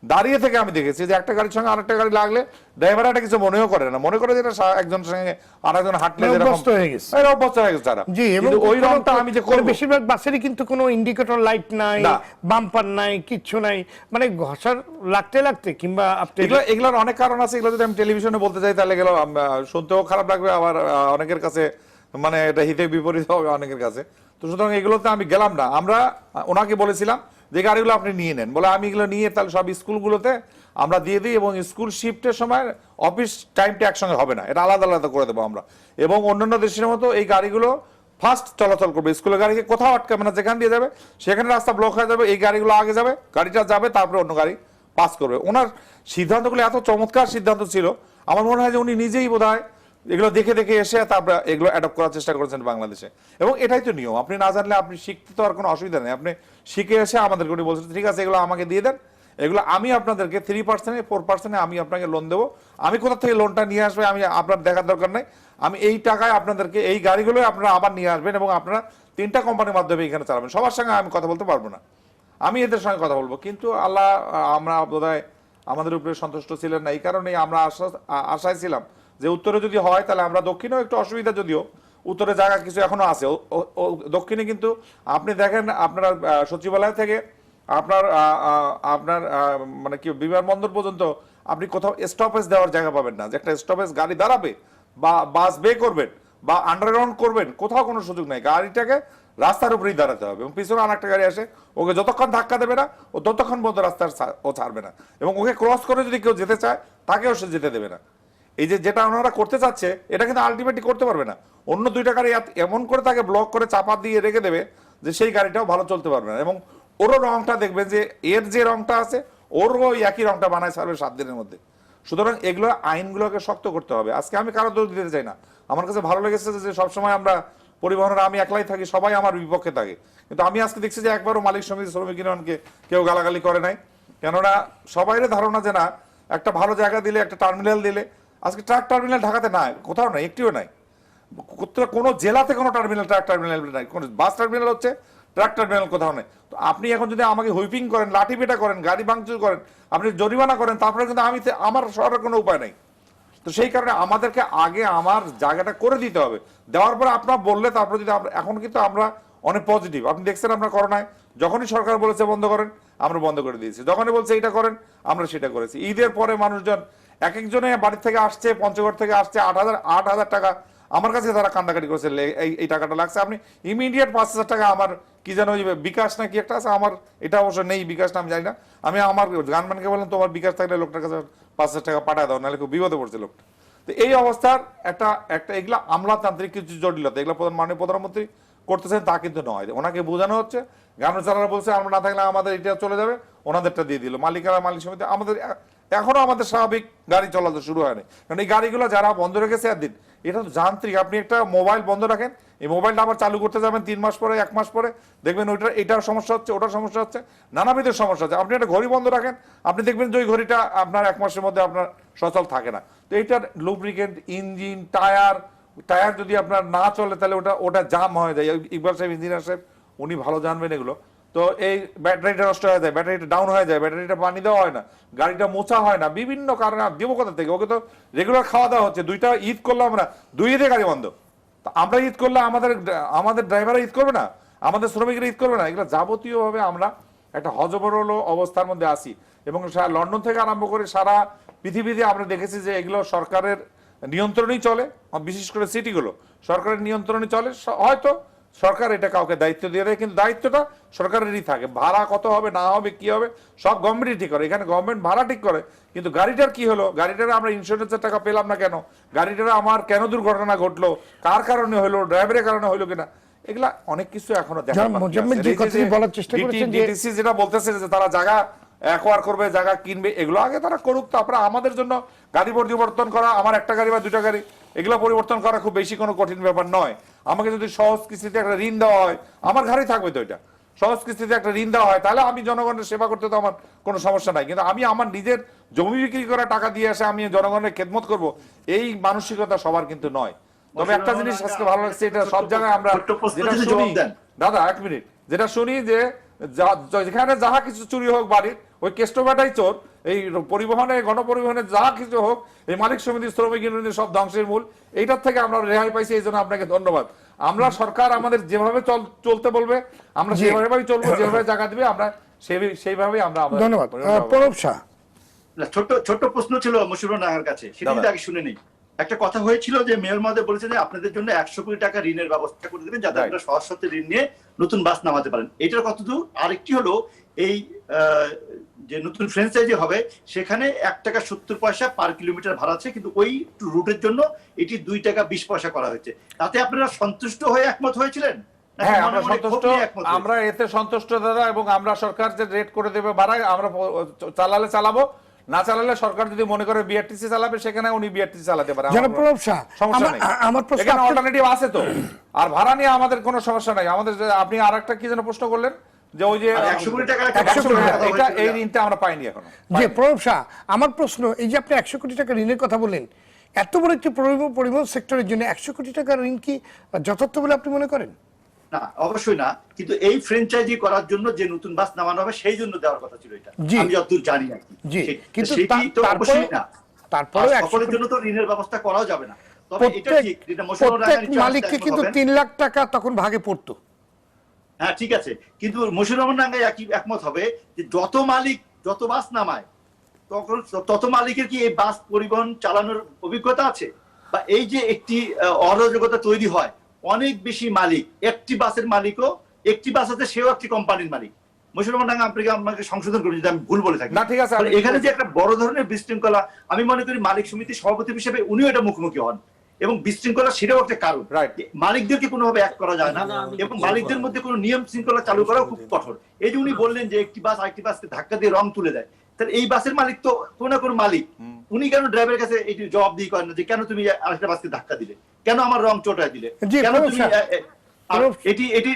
দাঁড়িয়ে থেকে আমি দেখেছি যে একটা গাড়ির সঙ্গে আরেকটা গাড়ি লাগলে ড্রাইভার একটা কিছু মনেও করে না, মনে করে যেটা একজনের সঙ্গে আরেকজন হাঁটলে অভ্যস্ত হয়ে গেছে, অভ্যস্ত হয়ে গেছে তারা। জি, এবং ওই রংটা আমি যে করব, বেশিরভাগ বাসেরই কিন্তু কোনো ইন্ডিকেটর লাইট নাই, বাম্পার নাই, কিচ্ছু নাই, মানে ঘষার লাগতে কিংবা এগুলোর অনেক কারণ আছে। এগুলো যদি আমি টেলিভিশনে বলতে চাই তাহলে গেল শুনতেও খারাপ লাগবে, আবার অনেকের কাছে মানে এটা হিতে বিপরীত হবে অনেকের কাছে। তো সুতরাং এগুলোতে আমি গেলাম না। আমরা ওনাকে বলেছিলাম যে গাড়িগুলো আপনি নিয়ে নেন, বলে আমি এগুলো নিয়ে তাহলে সব স্কুলগুলোতে আমরা দিয়ে দিই, এবং স্কুল শিফটের সময় অফিস টাইমটা একসঙ্গে হবে না, এটা আলাদা আলাদা করে দেবো আমরা। এবং অন্যান্য দেশের মতো এই গাড়িগুলো ফার্স্ট চলাচল করবে, স্কুলের গাড়িকে কোথাও আটকাবে না, যেখান দিয়ে যাবে সেখানে রাস্তা ব্লক হয়ে যাবে, এই গাড়িগুলো আগে যাবে, গাড়িটা যাবে, তারপরে অন্য গাড়ি পাস করবে। ওনার সিদ্ধান্তগুলো এত চমৎকার সিদ্ধান্ত ছিল, আমার মনে হয় যে উনি নিজেই বোধহয় এগুলো দেখে দেখে এসে তারপরে এগুলো অ্যাডপ্ট করার চেষ্টা করেছেন বাংলাদেশে। এবং এটাই তো নিয়ম, আপনি না জানলে আপনি শিখতে তো আর কোনো অসুবিধা নেই, আপনি শিখে এসে আমাদেরকে উনি বলছেন ঠিক আছে এগুলো আমাকে দিয়ে দেন, এগুলো আমি আপনাদেরকে 3% 4% আমি আপনাকে লোন দেবো, আমি কোথা থেকে লোনটা নিয়ে আসবে আমি আপনার দেখার দরকার নেই, আমি এই টাকায় আপনাদেরকে এই গাড়িগুলো আপনারা আবার নিয়ে আসবেন এবং আপনারা 3টা কোম্পানির মাধ্যমে এখানে চালাবেন, সবার সঙ্গে আমি কথা বলতে পারবো না, আমি এদের সঙ্গে কথা বলবো। কিন্তু আল্লাহ আমরা বোধহয় আমাদের উপরে সন্তুষ্ট ছিলেন না, এই কারণেই আমরা আশায় ছিলাম যে উত্তরে যদি হয় তাহলে আমরা দক্ষিণেও একটু অসুবিধা, যদিও উত্তরে জায়গা কিছু এখনো আছে, দক্ষিণে কিন্তু আপনি দেখেন আপনার সচিবালয় থেকে আপনার আপনার মানে কি বিমানবন্দর পর্যন্ত আপনি কোথাও স্টপেজ দেওয়ার জায়গা পাবেন না, যে একটা স্টপেজ গাড়ি দাঁড়াবে বা বাস বে করবেন বা আন্ডারগ্রাউন্ড করবেন, কোথাও কোনো সুযোগ নাই, গাড়িটাকে রাস্তার উপরেই দাঁড়াতে হবে এবং পিছনে আরেকটা গাড়ি আসে ওকে যতক্ষণ ধাক্কা দেবে না ও ততক্ষণ পর্যন্ত রাস্তার ও ছাড়বে না, এবং ওকে ক্রস করে যদি কেউ যেতে চায় তাকেও সে যেতে দেবে না। এই যে যেটা ওনারা করতে চাচ্ছে এটা কিন্তু আলটিমেটলি করতে পারবে না, অন্য 2টা গাড়ি এমন করে তাকে ব্লক করে চাপা দিয়ে রেখে দেবে যে সেই গাড়িটাও ভালো চলতে পারবে না, এবং ওরও রংটা দেখবেন যে এর যে রংটা আছে ওরও ওই একই রংটা বানায় ছাড়বে 7 দিনের মধ্যে। সুতরাং এগুলো আইনগুলোকে শক্ত করতে হবে। আজকে আমি কারো দোষ দিতে চাই না, আমার কাছে ভালো লেগেছে যে সবসময় আমরা পরিবহনের আমি একলাই থাকি, সবাই আমার বিপক্ষে থাকে, কিন্তু আমি আজকে দেখছি যে একবারও মালিক সমিতি শ্রমিক ইউনিয়নকে কেউ গালাগালি করে নাই, কেননা সবাইয়ের ধারণা যে না একটা ভালো জায়গা দিলে একটা টার্মিনাল দিলে, আজকে ট্রাক টার্মিনাল ঢাকাতে নাই, কোথাও নাই, একটিও নাই, কোনো জেলাতে কোনো টার্মিনাল ট্রাক টার্মিনাল নাই, কোনো বাস টার্মিনাল হচ্ছে, ট্রাক টার্মিনাল কোথাও নেই। তো আপনি এখন যদি আমাকে হুইপিং করেন, লাঠি পেটা করেন, গাড়ি ভাঙচুর করেন, আপনি জরিমানা করেন, তারপরে কিন্তু আমার শহরের কোনো উপায় নেই। তো সেই কারণে আমাদেরকে আগে আমার জায়গাটা করে দিতে হবে, দেওয়ার পরে আপনার বললে তারপরে যদি আমরা, এখন কিন্তু আমরা অনেক পজিটিভ, আপনি দেখছেন আমরা করোনায় যখনই সরকার বলেছে বন্ধ করেন আমরা বন্ধ করে দিয়েছি, যখনই বলছে এটা করেন আমরা সেটা করেছি। ঈদের পরে মানুষজন এক একজনে বাড়ি থেকে আসছে, পঞ্চগড় থেকে আসছে, 8,000 টাকা আমার কাছে তারা কান্দাকাটি করেছে, এই টাকাটা লাগছে, আপনি ইমিডিয়েট 5,000 টাকা আমার কি যেন বিকাশ না কি একটা আছে, আমার এটা অবশ্য নেই বিকাশ না আমি জানি না, আমি আমার গানম্যানকে বললাম তোমার বিকাশ থাকলে লোকটার কাছে 5,000 টাকা পাঠায় দাও, নাহলে খুব বিপদে পড়ছে লোকটা। তো এই অবস্থার একটা এগুলা আমলাতান্ত্রিক কিছু জটিলতা, এগুলো মাননীয় প্রধানমন্ত্রী করতেছেন তা কিন্তু নয়, ওনাকে বোঝানো হচ্ছে, গার্মেন্টস চালারা বলছে আমরা না থাকলে আমাদের এটা চলে যাবে, ওনাদেরটা দিয়ে দিল, মালিকারা মালিক সমিতি, আমাদের এখনো আমাদের স্বাভাবিক গাড়ি চলাচল শুরু হয়নি, কারণ এই গাড়িগুলো যারা বন্ধ রেখেছে একদিন, এটা তো যান্ত্রিক, আপনি একটা মোবাইল বন্ধ রাখেন, এই মোবাইলটা আবার চালু করতে যাবেন 3 মাস পরে 1 মাস পরে দেখবেন এটার সমস্যা হচ্ছে, ওটার সমস্যা হচ্ছে, নানাবিধের সমস্যা হচ্ছে। আপনি একটা ঘড়ি বন্ধ রাখেন, আপনি দেখবেন যে ওই ঘড়িটা আপনার 1 মাসের মধ্যে আপনার সচল থাকে না। তো এইটার লুব্রিকেন্ট, ইঞ্জিন, টায়ার যদি আপনার না চলে তাহলে ওটা জাম হয়ে যায়। ইকবাল সাহেব ইঞ্জিনিয়ার সাহেব উনি ভালো জানবেন এগুলো। তো এই ব্যাটারিটা নষ্ট হয়ে যায়, ব্যাটারিটা ডাউন হয়ে যায়, ব্যাটারিটা পানি দেওয়া হয় না, গাড়িটা মোছা হয় না, বিভিন্ন কারণে দেবো কোথা থেকে, ওকে তো রেগুলার খাওয়া দাওয়া হচ্ছে, 2টা ঈদ করলাম আমরা, 2 ঈদে গাড়ি বন্ধ, আমরা ঈদ করলে আমাদের ড্রাইভাররা ঈদ করবে না, আমাদের শ্রমিকরা ঈদ করবে না, এগুলো যাবতীয়ভাবে আমরা একটা হজবরল অবস্থার মধ্যে আসি। এবং লন্ডন থেকে আরম্ভ করে সারা পৃথিবীতে আমরা দেখেছি যে এগুলো সরকারের নিয়ন্ত্রণেই চলে, বিশেষ করে সিটিগুলো সরকারের নিয়ন্ত্রণে চলে, হয়তো সরকার এটা কাউকে দায়িত্ব দিয়ে দেয়, কিন্তু দায়িত্বটা সরকারেরই থাকে, ভাড়া কত হবে না হবে কি হবে সব গভর্নমেন্টই ঠিক করে, এখানে গভর্নমেন্ট ভাড়া ঠিক করে, কিন্তু গাড়িটার কি হলো, গাড়িটার আমরা ইন্স্যুরেন্সের টাকা পেলাম না কেন, গাড়িটার আমার কেন দুর্ঘটনা ঘটলো, কার কারণে হলো, ড্রাইভারের কারণে হলো কিনা, এগুলা অনেক কিছু এখনো দেখা ডিটিসি যেটা বলতেছে যে তারা জায়গা অ্যাকোয়ার করবে, জায়গা কিনবে, এগুলো আগে তারা করুক, তারপরে আমাদের জন্য গাড়ি পরিবর্তন করা, আমার একটা গাড়ি বা 2টা গাড়ি এগুলো পরিবর্তন করা খুব বেশি কোনো কঠিন ব্যাপার নয়। আমাকে যদি সহজ কিস্তিতে একটা ঋণ দেওয়া হয়, আমার গাড়ি থাকবে তো, এটা সহজ কিস্তিতে একটা ঋণ দেওয়া হয়, তাহলে আমি জনগণের সেবা করতে তো আমার কোনো সমস্যা নাই। কিন্তু আমি আমার নিজের জমি বিক্রি করা টাকা দিয়ে এসে আমি জনগণের খেদমত করব, এই মানসিকতা সবার কিন্তু নয়। তবে একটা জিনিস আজকে ভালো লাগছে, এটা সব জায়গায় আমরা যেটা শুনি, দাদা 1 মিনিট, যেটা শুনি যে যেখানে যাহা কিছু চুরি হোক বাড়ির, ওই কেষ্টবাটাই চোর, এই পরিবহনে গণপরিবহনে যাহা কিছু হোক এই মালিক সমিতি শ্রমিক ইউনিয়নের সব ধ্বংসের মূল, এইটার থেকে আমরা রেহাই পাইছি, এই জন্য আপনাকে ধন্যবাদ। আমরা সরকার আমাদের যেভাবে চলতে বলবে আমরা সেভাবেই চলবো, যেভাবে জায়গা দিবে আমরা সেইভাবেই আমরা। ধন্যবাদ। প্রণব শাহ, ছোট্ট প্রশ্ন ছিল মুশিবুর নাহার কাছে, সেটা আগে শুনে নেই। একটা কথা হয়েছিল যে মেয়র মহোদয় বলেছেন যে আপনাদের জন্য 100 কোটি টাকা ঋণের ব্যবস্থা করে দেবেন যাতে Right. আপনারা সহজ শর্তে ঋণ নিয়ে নতুন বাস নামাতে পারেন। এটার কতদূর? আরেকটি হলো এই যে নতুন ফ্র্যাঞ্চাইজি হবে সেখানে 1 টাকা 70 পয়সা পার কিলোমিটার ভাড়া আছে, কিন্তু ওই রুটের জন্য এটি 2 টাকা 20 পয়সা করা হয়েছে। তাতে আপনারা সন্তুষ্ট হয়ে একমত হয়েছিলেন? নাকি হ্যাঁ, মনে আমরা মনে ক্ষোভ সন্তুষ্ট, নিয়ে একমত হয়েছিলেন? আমরা এতে সন্তুষ্ট দাদা, এবং আমরা সরকার যে রেট করে দেবে ভাড়ায় আমরা চালালে চালাবো, না চালালে সরকার যদি মনে করে বিআরটিসি চালাবে সেখানে উনি বিআরটিসি চালাতে পারে, জনাব প্রণব শাহ, সমস্যা নেই। আমার প্রশ্ন এখানে আপনার- অল্টারনেটিভ আছে তো, আর ভাড়া নিয়ে আমাদের কোনো সমস্যা নাই। আমাদের আপনি আরেকটা কি যেন প্রশ্ন করলেন যে ওই যে আর 100 কোটি টাকার একটা 100 কোটি টাকা, কথা এটা হয়েছিল এই না? ঋণটা আমরা পাইনি এখনো। জি প্রণব শাহ, আমার প্রশ্ন, এই যে আপনি 100 কোটি টাকা ঋণের কথা বললেন, এত বড় একটি পরিবহন সেক্টরের জন্য 100 কোটি টাকার ঋণ কি যথার্থ বলে আপনি মনে করেন? না, অবশ্যই না, কিন্তু এই ফ্র্যাঞ্চাইজি করার জন্য যে নতুন বাস নামানো হবে সেই জন্য দেওয়ার কথা ছিল এটা, জি। আমি যতদূর জানি আর কি। জি, কিন্তু সেটি তো অবশ্যই না। তারপরে আর সকলের জন্য তো ঋণের ব্যবস্থা করাও যাবে না। তবে এটা ঠিক, যেটা মশিউর রহমান প্রত্যেক রাঙ্গা মালিককে একমত কিন্তু হবেন। 3 লাখ টাকা তখন ভাগে পড়তো। হ্যাঁ ঠিক আছে, কিন্তু মশিউর রহমান রাঙ্গা একমত হবে যে যত মালিক যত বাস নামায় তখন তত মালিকের কি এই বাস পরিবহন চালানোর অভিজ্ঞতা আছে, বা এই যে একটি অরাজকতা তৈরি হয়, অনেক বেশি মালিক, একটি বাসের মালিকও, একটি বাস আছে সেও একটি কোম্পানির মালিক। মশিউর রহমান রাঙ্গা আমাকে সংশোধন করুন যদি আমি ভুল বলে থাকি। না, ঠিক আছে, তাহলে এখানে যে একটা বড় ধরনের বিশৃঙ্খলা, আমি মনে করি মালিক সমিতির সভাপতি হিসেবে উনিও এটা মুখোমুখি হন, এবং বিশৃঙ্খলা সেটাও একটা কারণ। Right. মালিকদেরকে কোনোভাবে এক করা যায় না, না, আমি এবং কিছু মালিকদের বলবো মধ্যে কোনো নিয়ম শৃঙ্খলা চালু করাও খুব কঠোর। এই যে উনি বললেন যে একটি বাস আরেকটি বাসকে ধাক্কা দিয়ে রং তুলে দেয়, তাহলে এই বাসের মালিক তো কোনো না কোনো মালিক, উনি কেন ড্রাইভারের কাছে এই জবাবদিহি করেন না যে কেন তুমি আরেকটা বাসকে ধাক্কা দিলে, কেন আমার রং চটায় দিলে, জি, কেন প্রণব তুমি স্যার। এটি এটি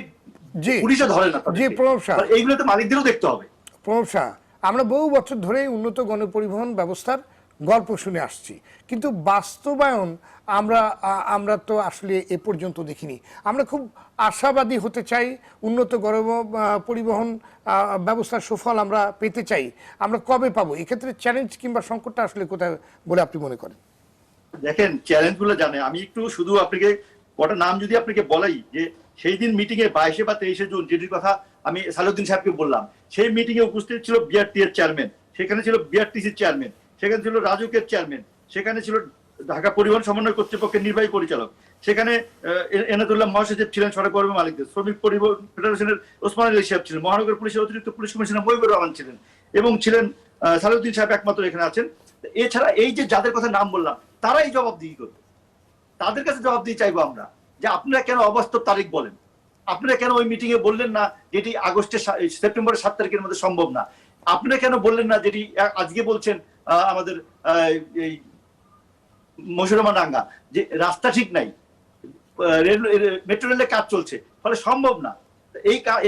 জি পুলিশও ধরে না। জি প্রণব শাহ, এইগুলো তো মালিকদেরও দেখতে হবে। প্রণব শাহ, আমরা বহু বছর ধরে উন্নত গণপরিবহন ব্যবস্থার গল্প শুনে আসছি, কিন্তু বাস্তবায়ন আমরা তো আসলে এ পর্যন্ত দেখিনি। আমরা খুব আশাবাদী হতে চাই, উন্নত পরিবহন ব্যবস্থার সুফল আমরা পেতে চাই, আমরা কবে পাবো? এক্ষেত্রে চ্যালেঞ্জ কিংবা সংকটটা আসলে কোথায় বলে আপনি মনে করেন? দেখেন, চ্যালেঞ্জ গুলো জানে, আমি একটু শুধু আপনাকে কটা নাম যদি আপনাকে বলাই, যে সেই দিন মিটিং এ 22 বা 23 জুন যেটির কথা আমি সালাউদ্দিন সাহেবকে বললাম, সেই মিটিং এ উপস্থিত ছিল বিআরটি এর চেয়ারম্যান, সেখানে ছিল বিআরটিসির চেয়ারম্যান, সেখানে ছিল রাজুকের চেয়ারম্যান, সেখানে ছিল ঢাকা পরিবহন সমন্বয় কর্তৃপক্ষের নির্বাহী পরিচালক, সেখানে এনাদুল্লাহ মহাসচিব ছিলেন সড়ক পরিবহন মালিকদের, শ্রমিক পরিবহন ফেডারেশনের ওসমান আলী সাহেব ছিলেন, মহানগর পুলিশের অতিরিক্ত পুলিশ কমিশনার মহিবুর রহমান ছিলেন, এবং ছিলেন সালাউদ্দিন সাহেব একমাত্র এখানে আছেন। এছাড়া এই যে যাদের কথা নাম বললাম তারাই জবাবদিহি করবে, তাদের কাছে জবাবদিহি চাইবো আমরা, যে আপনারা কেন অবাস্তব তারিখ বলেন, আপনারা কেন ওই মিটিং এ বললেন না যেটি সেপ্টেম্বরের 7 তারিখের মধ্যে সম্ভব না, আপনারা কেন বললেন না যেটি আজকে বলছেন আমাদের এই মশিউর রহমান রাঙ্গা, যে রাস্তা ঠিক নাই, মেট্রো রেলের কাজ চলছে, ফলে সম্ভব না।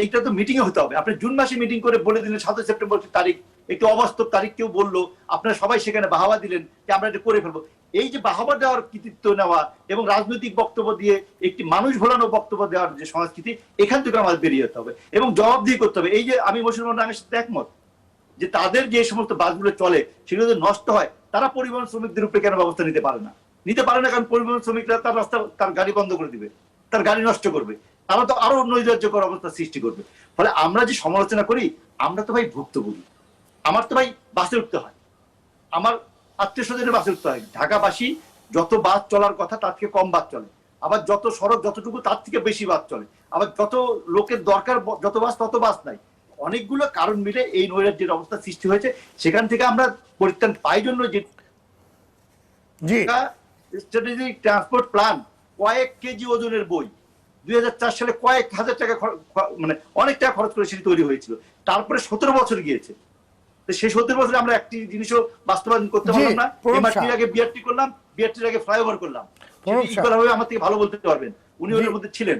এইটা তো মিটিং এ হতে হবে। আপনি জুন মাসে মিটিং করে বলে দিলেন 7 সেপ্টেম্বর তারিখ, একটু অবাস্তব তারিখ কেউ বললো, আপনারা সবাই সেখানে বাহাবা দিলেন যে আমরা এটা করে ফেলবো। এই যে বাহাবা দেওয়ার কৃতিত্ব নেওয়া এবং রাজনৈতিক বক্তব্য দিয়ে একটি মানুষ ভোলানো বক্তব্য দেওয়ার যে সংস্কৃতি, এখান থেকে আমাদের বেরিয়ে যেতে হবে এবং জবাবদিহি করতে হবে। এই যে আমি মশিউর রহমান রাঙ্গার সাথে একমত যে তাদের যে সমস্ত বাসগুলো চলে সেগুলো যদি নষ্ট হয়, তারা পরিবহন শ্রমিকদের উপরে কেন ব্যবস্থা নিতে পারে না? কারণ পরিবহন শ্রমিকরা তার রাস্তা, তার গাড়ি বন্ধ করে দিবে, তার গাড়ি নষ্ট করবে, তারা তো আরো নৈরাজ্যকর অবস্থা সৃষ্টি করবে। ফলে আমরা যে সমালোচনা করি, আমরা তো ভাই ভুক্তভোগী, আমার তো ভাই বাসে উঠতে হয়, আমার আত্মীয় স্বজনের বাসে উঠতে হয়। ঢাকাবাসী যত বাস চলার কথা তার থেকে কম বাস চলে, আবার যত সড়ক যতটুকু তার থেকে বেশি বাস চলে, আবার যত লোকের দরকার যত বাস তত বাস নাই। অনেকগুলো কারণ মিলে এই নৈরাজ্যের অবস্থা সৃষ্টি হয়েছে। সেখান থেকে আমরা পরিত্রাণ পাই জন্য যে স্ট্র্যাটেজিক ট্রান্সপোর্ট প্ল্যান, কয়েক কেজি ওজনের বই 2004 সালে কয়েক হাজার টাকা মানে অনেক টাকা খরচ করে সেটি তৈরি হয়েছিল। তারপরে 17 বছর গিয়েছে, সেই 17 বছরে আমরা একটি জিনিসও বাস্তবায়ন করতে পারলাম না। এমআরটির আগে বিআরটি করলাম, বিআরটির আগে ফ্লাইওভার করলাম, আমার থেকে ভালো বলতে পারবেন, উনি ওদের মধ্যে ছিলেন।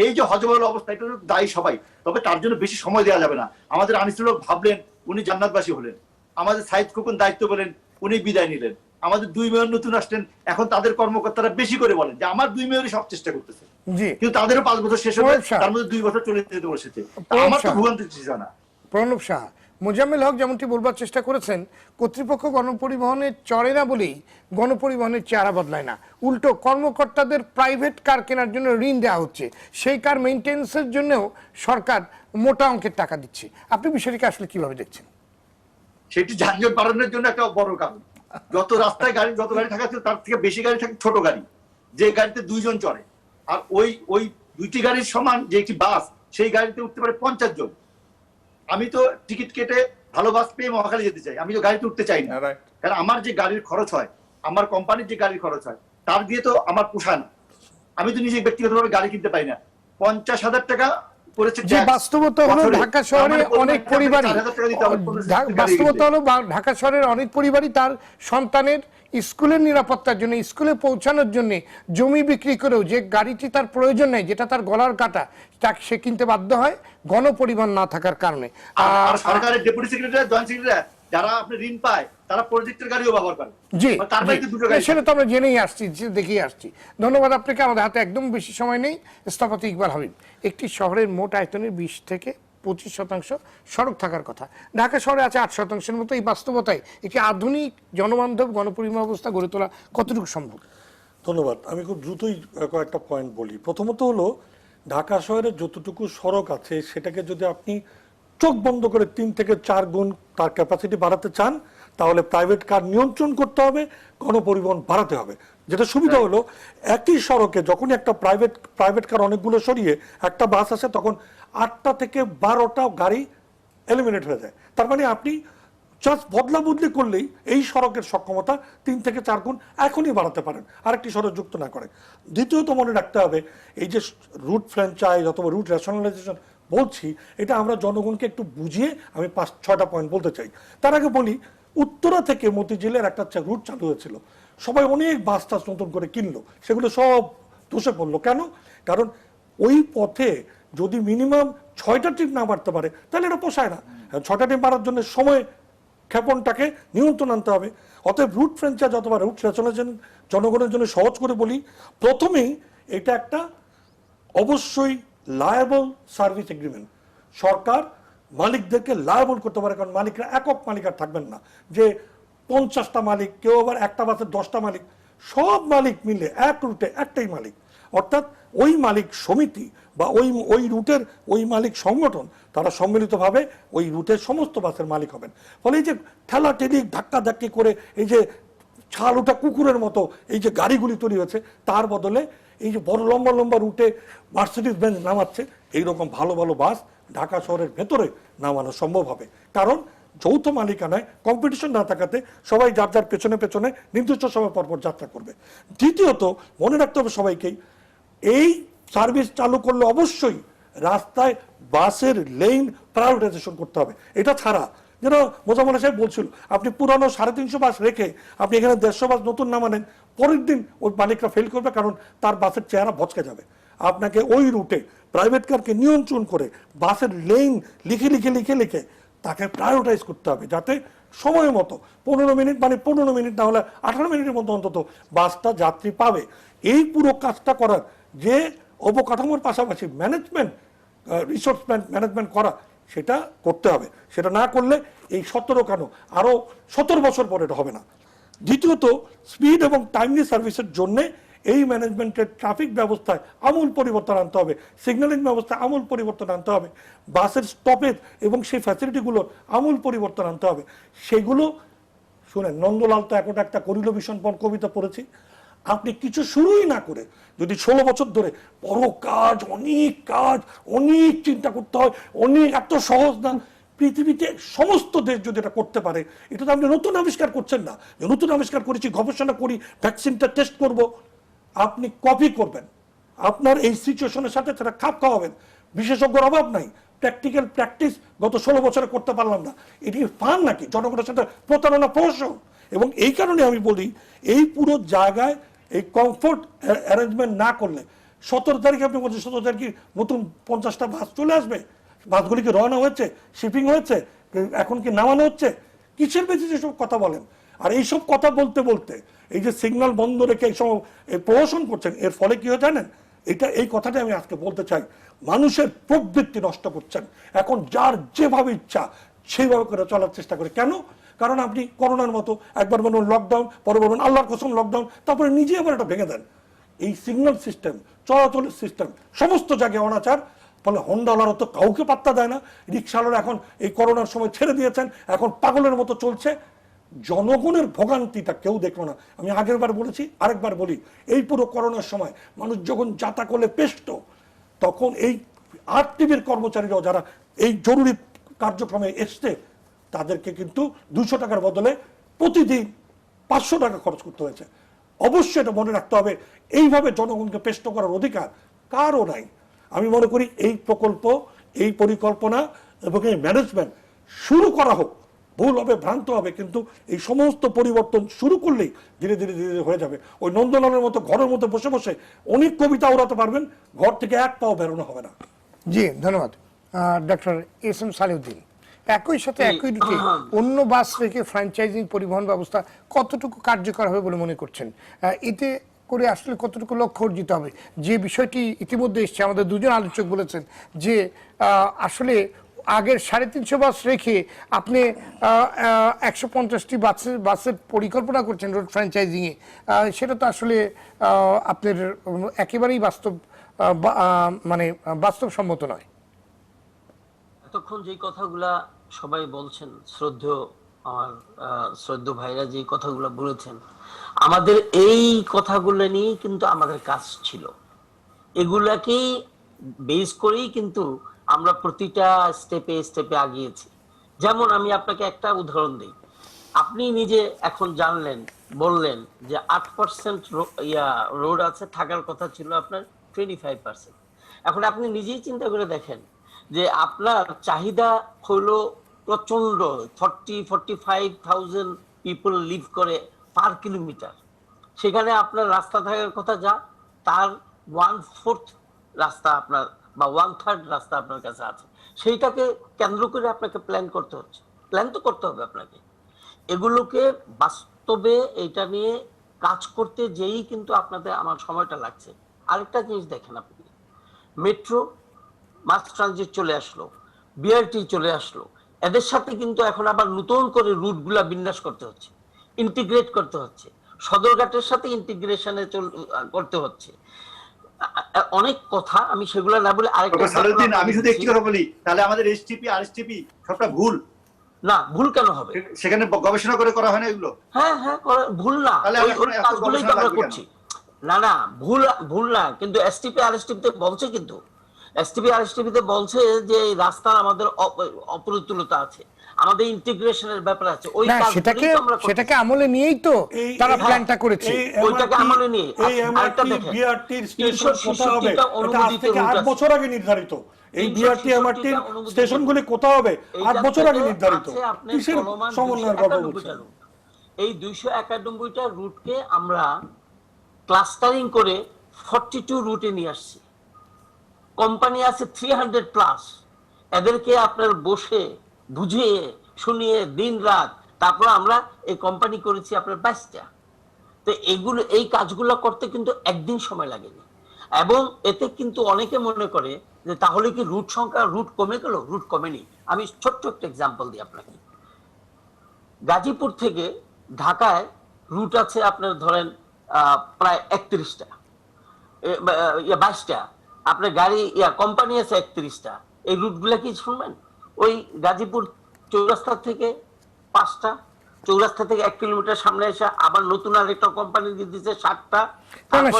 এই যে হযবরল অবস্থা, এটা দায়ী সবাই, তবে তার জন্য বেশি সময় দেওয়া যাবে না। আমাদের আনিসুল হক ভাবলেন, উনি জান্নাতবাসী হলেন। আমাদের সাইদ খোকন দায়িত্ব পেলেন, উনি বিদায় নিলেন। আমাদের 2 মেয়র নতুন আসলেন, এখন তাদের কর্মকর্তারা বেশি করে বলেন যে আমার 2 মেয়রই সব চেষ্টা করতেছে, কিন্তু তাদেরও 5 বছর শেষ হবে, তার মধ্যে 2 বছর চলে যেতে বসেছে। আমার তো ভোগান্তি ছিল না। প্রণব শাহ, মোজাম্মেল হক যেমনটি বলবার চেষ্টা করেছেন, কর্তৃপক্ষ গণপরিবহনে চড়ে না বলেই গণপরিবহনের চেহারা বদলায় না, উল্টো কর্মকর্তাদের প্রাইভেট কার কেনার জন্য ঋণ দেওয়া হচ্ছে, সেই কার মেইনটেন্সের জন্যও সরকার মোটা অঙ্কের টাকা দিচ্ছে। আপনি বিষয়টিকে আসলে কিভাবে দেখছেন? সেটি যানজট বাড়ানোর জন্য একটা বড় কারণ। যত গাড়ি থাকা ছিল তার থেকে বেশি গাড়ি থাকে ছোট গাড়ি, যে গাড়িতে 2 জন চড়ে। আর ওই 2টি গাড়ির সমান যে একটি বাস, সেই গাড়িতে উঠতে পারে 50 জন। আমি তো টিকিট কেটে ভালো বাস পেয়ে মহাখালী যেতে চাই, আমি তো গাড়িতে উঠতে চাই না। রাইট। কারণ আমার যে গাড়ির খরচ হয়, আমার কোম্পানির যে গাড়ির খরচ হয়, তার দিয়ে তো আমার পোষায় না। আমি তো নিজে ব্যক্তিগতভাবে গাড়ি কিনতে পারি না। 50,000 টাকা করেছে যে ট্যাক্স বাস্তবতা হলো বছরে। ঢাকা শহরে তার মানে অনেক 50,000 পরিবারই 4,000 টাকা দিতে হবে কোনো গাড়ি বাস্তবতা কিনতে। হলো ঢাকা শহরের অনেক পরিবারই তার সন্তানের স্কুলের নিরাপত্তার জন্য, স্কুলে পৌঁছানোর জন্য জমি বিক্রি করেও যে গাড়িটি তার প্রয়োজন নেই, যেটা তার গলার কাটা, তাকে সে কিনতে বাধ্য হয় গণপরিবহন না থাকার কারণে। আর সরকারের ডেপুটি সেক্রেটারি, জয়েন্ট সেক্রেটারি যারা আপনি ঋণ পায়, তারা প্রজেক্টের গাড়িও ব্যবহার করে। জি, তার বাইরে 2টো গাড়ি। সেটা তো আমরা জেনেই আসছি, দেখেই আসছি। ধন্যবাদ আপনাকে। আমাদের হাতে একদম বেশি সময় নেই। স্থপতি ইকবাল হাবিব, একটি শহরের মোট আয়তনের 20 থেকে 25% সড়ক থাকার কথা, ঢাকা শহরে আছে 8%-এর মতো। এই বাস্তবতায় একটি আধুনিক জনবান্ধব গণপরিবহন ব্যবস্থা গড়ে তোলা কতটুকু সম্ভব? ধন্যবাদ। আমি খুব দ্রুতই কয়েকটা পয়েন্ট বলি। প্রথমত হলো, ঢাকা শহরের যতটুকু সড়ক আছে সেটাকে যদি আপনি চোখ বন্ধ করে 3 থেকে 4 গুণ তার ক্যাপাসিটি বাড়াতে চান, তাহলে প্রাইভেট কার নিয়ন্ত্রণ করতে হবে, গণপরিবহন বাড়াতে হবে। যেটা সুবিধা হলো, একই সড়কে যখনই একটা প্রাইভেট কার অনেকগুলো সরিয়ে একটা বাস আসে, তখন 8টা থেকে 12টা গাড়ি এলিমিনেট হয়ে যায়। তার মানে আপনি জাস্ট বদলা বদলি করলেই এই সড়কের সক্ষমতা 3 থেকে 4 গুণ এখনই বাড়াতে পারেন, আরেকটি সড়ক যুক্ত না করে। দ্বিতীয়ত মনে রাখতে হবে, এই যে রুট ফ্র্যাঞ্চাইজ অথবা রুট রেশনালাইজেশন বলছি, এটা আমরা জনগণকে একটু বুঝিয়ে আমি 5-6টা পয়েন্ট বলতে চাই। তার আগে বলি, উত্তরা থেকে মতিঝিলের একটা রুট চালু হয়েছিল, সবাই অনেক বাস টাস নতুন করে কিনলো, সেগুলো সব ধসে পড়লো। কেন? কারণ ওই পথে যদি মিনিমাম 6টা ট্রিপ না বাড়তে পারে, তাহলে এটা পোষায় না। 6টা ট্রিপ বাড়ার জন্য সময় ক্ষেপণটাকে নিয়ন্ত্রণ আনতে হবে। অতএব রুট ফ্র্যাঞ্চাইজ অথবা রুট রেশনালাইজেশন জনগণের জন্য সহজ করে বলি, প্রথমেই এটা একটা অবশ্যই লায়াবল সার্ভিস এগ্রিমেন্ট। সরকার মালিকদেরকে লায়াবল করতে পারে, কারণ মালিকরা একক মালিক আর থাকবেন না, যে 50টা মালিক, কেউ আবার একটা বাসের 10টা মালিক, সব মালিক মিলে এক রুটে একটাই মালিক। অর্থাৎ ওই মালিক সমিতি বা ওই রুটের ওই মালিক সংগঠন, তারা সম্মিলিতভাবে ওই রুটের সমস্ত বাসের মালিক হবেন। ফলে এই যে ঠেলাঠেলি ধাক্কাধাক্কি করে এই যে ছাল ওঠা কুকুরের মতো এই যে গাড়িগুলি তৈরি হয়েছে, তার বদলে এই যে বড় লম্বা লম্বা রুটে মার্সিডিজ বেঞ্জ নামাচ্ছে, এইরকম ভালো ভালো বাস ঢাকা শহরের ভেতরে নামানো সম্ভব হবে। কারণ যৌথ মালিকানায় কম্পিটিশন না থাকাতে সবাই যার যার পেছনে পেছনে নির্দিষ্ট সময় পরপর যাত্রা করবে। দ্বিতীয়ত মনে রাখতে হবে সবাইকেই, এই সার্ভিস চালু করলে অবশ্যই রাস্তায় বাসের লেন প্রায়োরিটাইজেশন করতে হবে। এটা ছাড়া, যেন মোজাম্মেল সাহেব বলছিল, আপনি পুরানো 350 বাস রেখে আপনি এখানে 150 বাস নতুন নামানেন, পরের দিন ওই মালিকরা ফেল করবে, কারণ তার বাসের চেহারা ভচকে যাবে। আপনাকে ওই রুটে প্রাইভেট কারকে নিয়ন্ত্রণ করে বাসের লেন লিখে লিখে লিখে লিখে তাকে প্রায়োরিটাইজ করতে হবে, যাতে সময় মতো 15 মিনিট, মানে 15 মিনিট না হলে 18 মিনিটের মধ্যে অন্তত বাসটা যাত্রী পাবে। এই পুরো কাজটা করার যে অবকাঠামোর পাশাপাশি ম্যানেজমেন্ট, রিসোর্স ম্যানেজমেন্ট করা, সেটা করতে হবে। সেটা না করলে এই 17 কেন আরো 17 বছর পরে এটা হবে না। দ্বিতীয়ত, স্পিড এবং টাইমলি সার্ভিসের জন্য এই ম্যানেজমেন্টের ট্রাফিক ব্যবস্থায় আমূল পরিবর্তন আনতে হবে, সিগন্যালিং ব্যবস্থায় আমূল পরিবর্তন আনতে হবে, বাসের স্টপেজ এবং সেই ফ্যাসিলিটিগুলোর আমূল পরিবর্তন আনতে হবে। সেগুলো শুনেন, নন্দলাল তো এখন একটা করিল ভীষণপণ কবিতা পড়েছি। আপনি কিছু শুরুই না করে যদি 16 বছর ধরে বড় কাজ, অনেক চিন্তা করতে হয়, এত সহজ না। পৃথিবীতে সমস্ত দেশ যদি এটা করতে পারে, এটা তো আপনি নতুন আবিষ্কার করছেন না, নতুন আবিষ্কার করেছি, গবেষণা করি, ভ্যাকসিনটা টেস্ট করব। আপনি কপি করবেন, আপনার এই সিচুয়েশনের সাথে সেটা খাপ খাওয়াবেন। বিশেষজ্ঞর অভাব নাই, প্র্যাকটিক্যাল প্র্যাকটিস গত 16 বছরে করতে পারলাম না, এটি ফান নাকি? জনগণের সাথে প্রতারণা, প্রহসন। এবং এই কারণে আমি বলি, এই পুরো জায়গায় এই কমফোর্ট অ্যারেঞ্জমেন্ট না করলে 17 তারিখে আপনি বলছেন 17 তারিখে নতুন 50টা বাস চলে আসবে, বাসগুলিকে রওনা হয়েছে, শিপিং হয়েছে, এখন কি নামানো হচ্ছে? কিসের বেশি সব কথা বলেন? আর এইসব কথা বলতে বলতে এই যে সিগন্যাল বন্ধ রেখে এই সব প্রহসন করছেন, এর ফলে কি হয় জানেন? এই কথাটা আমি আজকে বলতে চাই, মানুষের প্রবৃত্তি নষ্ট করছেন। এখন যার যেভাবে ইচ্ছা সেইভাবে করে চলার চেষ্টা করে। কেন? কারণ আপনি করোনার মতো একবার বলুন লকডাউন, পরে বলুন আল্লাহর কসম লকডাউন, তারপরে নিজে আবার এটা ভেঙে দেন। এই সিগন্যাল সিস্টেম, চলাচলের সিস্টেম, সমস্ত জায়গায় অনাচার। ফলে হন্ডাওয়ালারা তো কাউকে পাত্তা দেয় না, রিক্সাওয়ালারা এখন এই করোনার সময় ছেড়ে দিয়েছেন, এখন পাগলের মতো চলছে। জনগণের ভোগান্তিটা কেউ দেখলো না। আমি আগের বার বলেছি, আরেকবার বলি, এই পুরো করোনার সময় মানুষ যখন যাতা করলে পেষ্ট, তখন এই আরটিভির কর্মচারীরাও যারা এই জরুরি কার্যক্রমে এসছে, তাদেরকে কিন্তু 200 টাকার বদলে প্রতিদিন 500 টাকা খরচ করতে হয়েছে। অবশ্যই এটা মনে রাখতে হবে, এইভাবে জনগণকে পেষ্ট করার অধিকার কারও নাই। আমি মনে করি এই প্রকল্প, এই পরিকল্পনা এবং এই ম্যানেজমেন্ট শুরু করা হোক, ভুল হবে, ভ্রান্ত হবে, কিন্তু এই সমস্ত পরিবর্তন শুরু করলেই ধীরে ধীরে ধীরে ধীরে হয়ে যাবে। ওই নন্দলালের মতো ঘরের মধ্যে বসে বসে অনেক কবিতা ওড়াতে পারবেন, ঘর থেকে এক পাও বেরোনো হবে না। জি ধন্যবাদ। ডক্টর এস এম সালেউদ্দিন, একই সাথে একই রুটে অন্য বাস রেখে ফ্র্যাঞ্চাইজিং পরিবহন ব্যবস্থা কতটুকু কার্যকর হবে বলে মনে করছেন? এতে করে আসলে কতটুকু লক্ষ্য অর্জিত হবে? যে বিষয়টি ইতিমধ্যে এসছে, আমাদের দুজন আলোচক বলেছেন যে আসলে আগের 350 বাস রেখে আপনি 150টি বাসের পরিকল্পনা করছেন রোড ফ্র্যাঞ্চাইজিংয়ে, সেটা তো আসলে আপনার একেবারেই মানে বাস্তবসম্মত নয়। এতক্ষণ যে কথাগুলা সবাই বলছেন, আমার শ্রদ্ধেয় ভাইরা যে কথাগুলো বলেছেন, আমাদের এই কথাগুলো নিয়ে কিন্তু আমাদের কাজ ছিল। এগুলাকেই বেস করেই কিন্তু আমরা প্রতিটা স্টেপে স্টেপে আগিয়েছি। যেমন আমি আপনাকে একটা উদাহরণ দিই। আপনি নিজে এখন জানলেন, বললেন যে 8% রোড আছে, থাকার কথা ছিল আপনার 25%। এখন আপনি নিজেই চিন্তা করে দেখেন যে আপনার চাহিদা হলো প্রচন্ড, 40-45,000 পিপল লিভ করে পার কিলোমিটার। সেখানে আপনার রাস্তা থাকার কথা যা, তার 1/4 রাস্তা আপনার বা 1/3 রাস্তা আপনার কাছে আছে। সেইটাকে কেন্দ্র করে আপনাকে প্ল্যান করতে হচ্ছে। প্ল্যান তো করতে হবে আপনাকে। এগুলোকে বাস্তবে এটা নিয়ে কাজ করতে যেই কিন্তু আমার সময়টা লাগছে। আরেকটা জিনিস দেখেন, আপনি মেট্রো, মাস ট্রানজিট চলে আসলো, বিআরটি চলে আসলো, এদের সাথে কিন্তু এখন আবার নতুন করে রুটগুলা বিন্যাস করতে হচ্ছে, ইন্টিগ্রেট করতে হচ্ছে, সদরঘাটের সাথে ইন্টিগ্রেশনে করতে হচ্ছে। অনেক কথা, আমি সেগুলো না বলে আরেকটা, আমি শুধু একটি কথা বলি, তাহলে আমাদের এসটিপি আরএসটিপি সবটা ভুল না? ভুল কেন হবে? সেখানে গবেষণা করে করা হয় না এগুলো? হ্যাঁ, ভুল না, কাজগুলোই তো আমরা করছি। না, ভুল না, কিন্তু এসটিপি আরএসটিপি তে বলছে, কিন্তু এসটিপি আরএসটিপি তে বলছে যে এই রাস্তার আমাদের অপরিতুলতা আছে, আমাদের ইন্টিগ্রেশনের ব্যাপার আছে। ওই সেটাকে আমলে নিয়েই তো তারা প্ল্যানটা করেছে। ওইটাকে আমলে নিয়ে আরেকটা দেখেন, বিআরটির স্টেশন কোথা হবে এটা আজ থেকে 8 বছর আগে নির্ধারিত। এই বিআরটি এমআরটির স্টেশনগুলি কোথায় হবে 8 বছর আগে নির্ধারিত। কিসের সমন্বয়ের কথা বলছেন? এই 291টা রুটকে আমরা ক্লাস্টারিং করে 42 রুটে নিয়ে আসছি। কোম্পানি আছে 300+। এদেরকে আপনার বসে বুঝিয়ে শুনিয়ে দিন রাত, তারপর আমরা এই কোম্পানি করেছি আপনার 22টা। তো এই কাজগুলো করতে কিন্তু একদিন সময় লাগেনি। এবং এতে কিন্তু অনেকে মনে করে যে তাহলে কি রুট কমে গেল? রুট কমেনি। আমি ছোট্ট একটা এক্সাম্পল দিই আপনাকে। গাজীপুর থেকে ঢাকায় রুট আছে আপনার ধরেন প্রায় 31টা, 22টা। আপনার গাড়ি কোম্পানি আছে 31টা। এই রুটগুলা কি শুনবেন? ওই গাজীপুর চৌরাস্তা থেকে 5টা, চৌরাস্তা থেকে 1 কিলোমিটার সামনে এসে আবার নতুন আরেকটা কোম্পানি দিচ্ছে 7টা।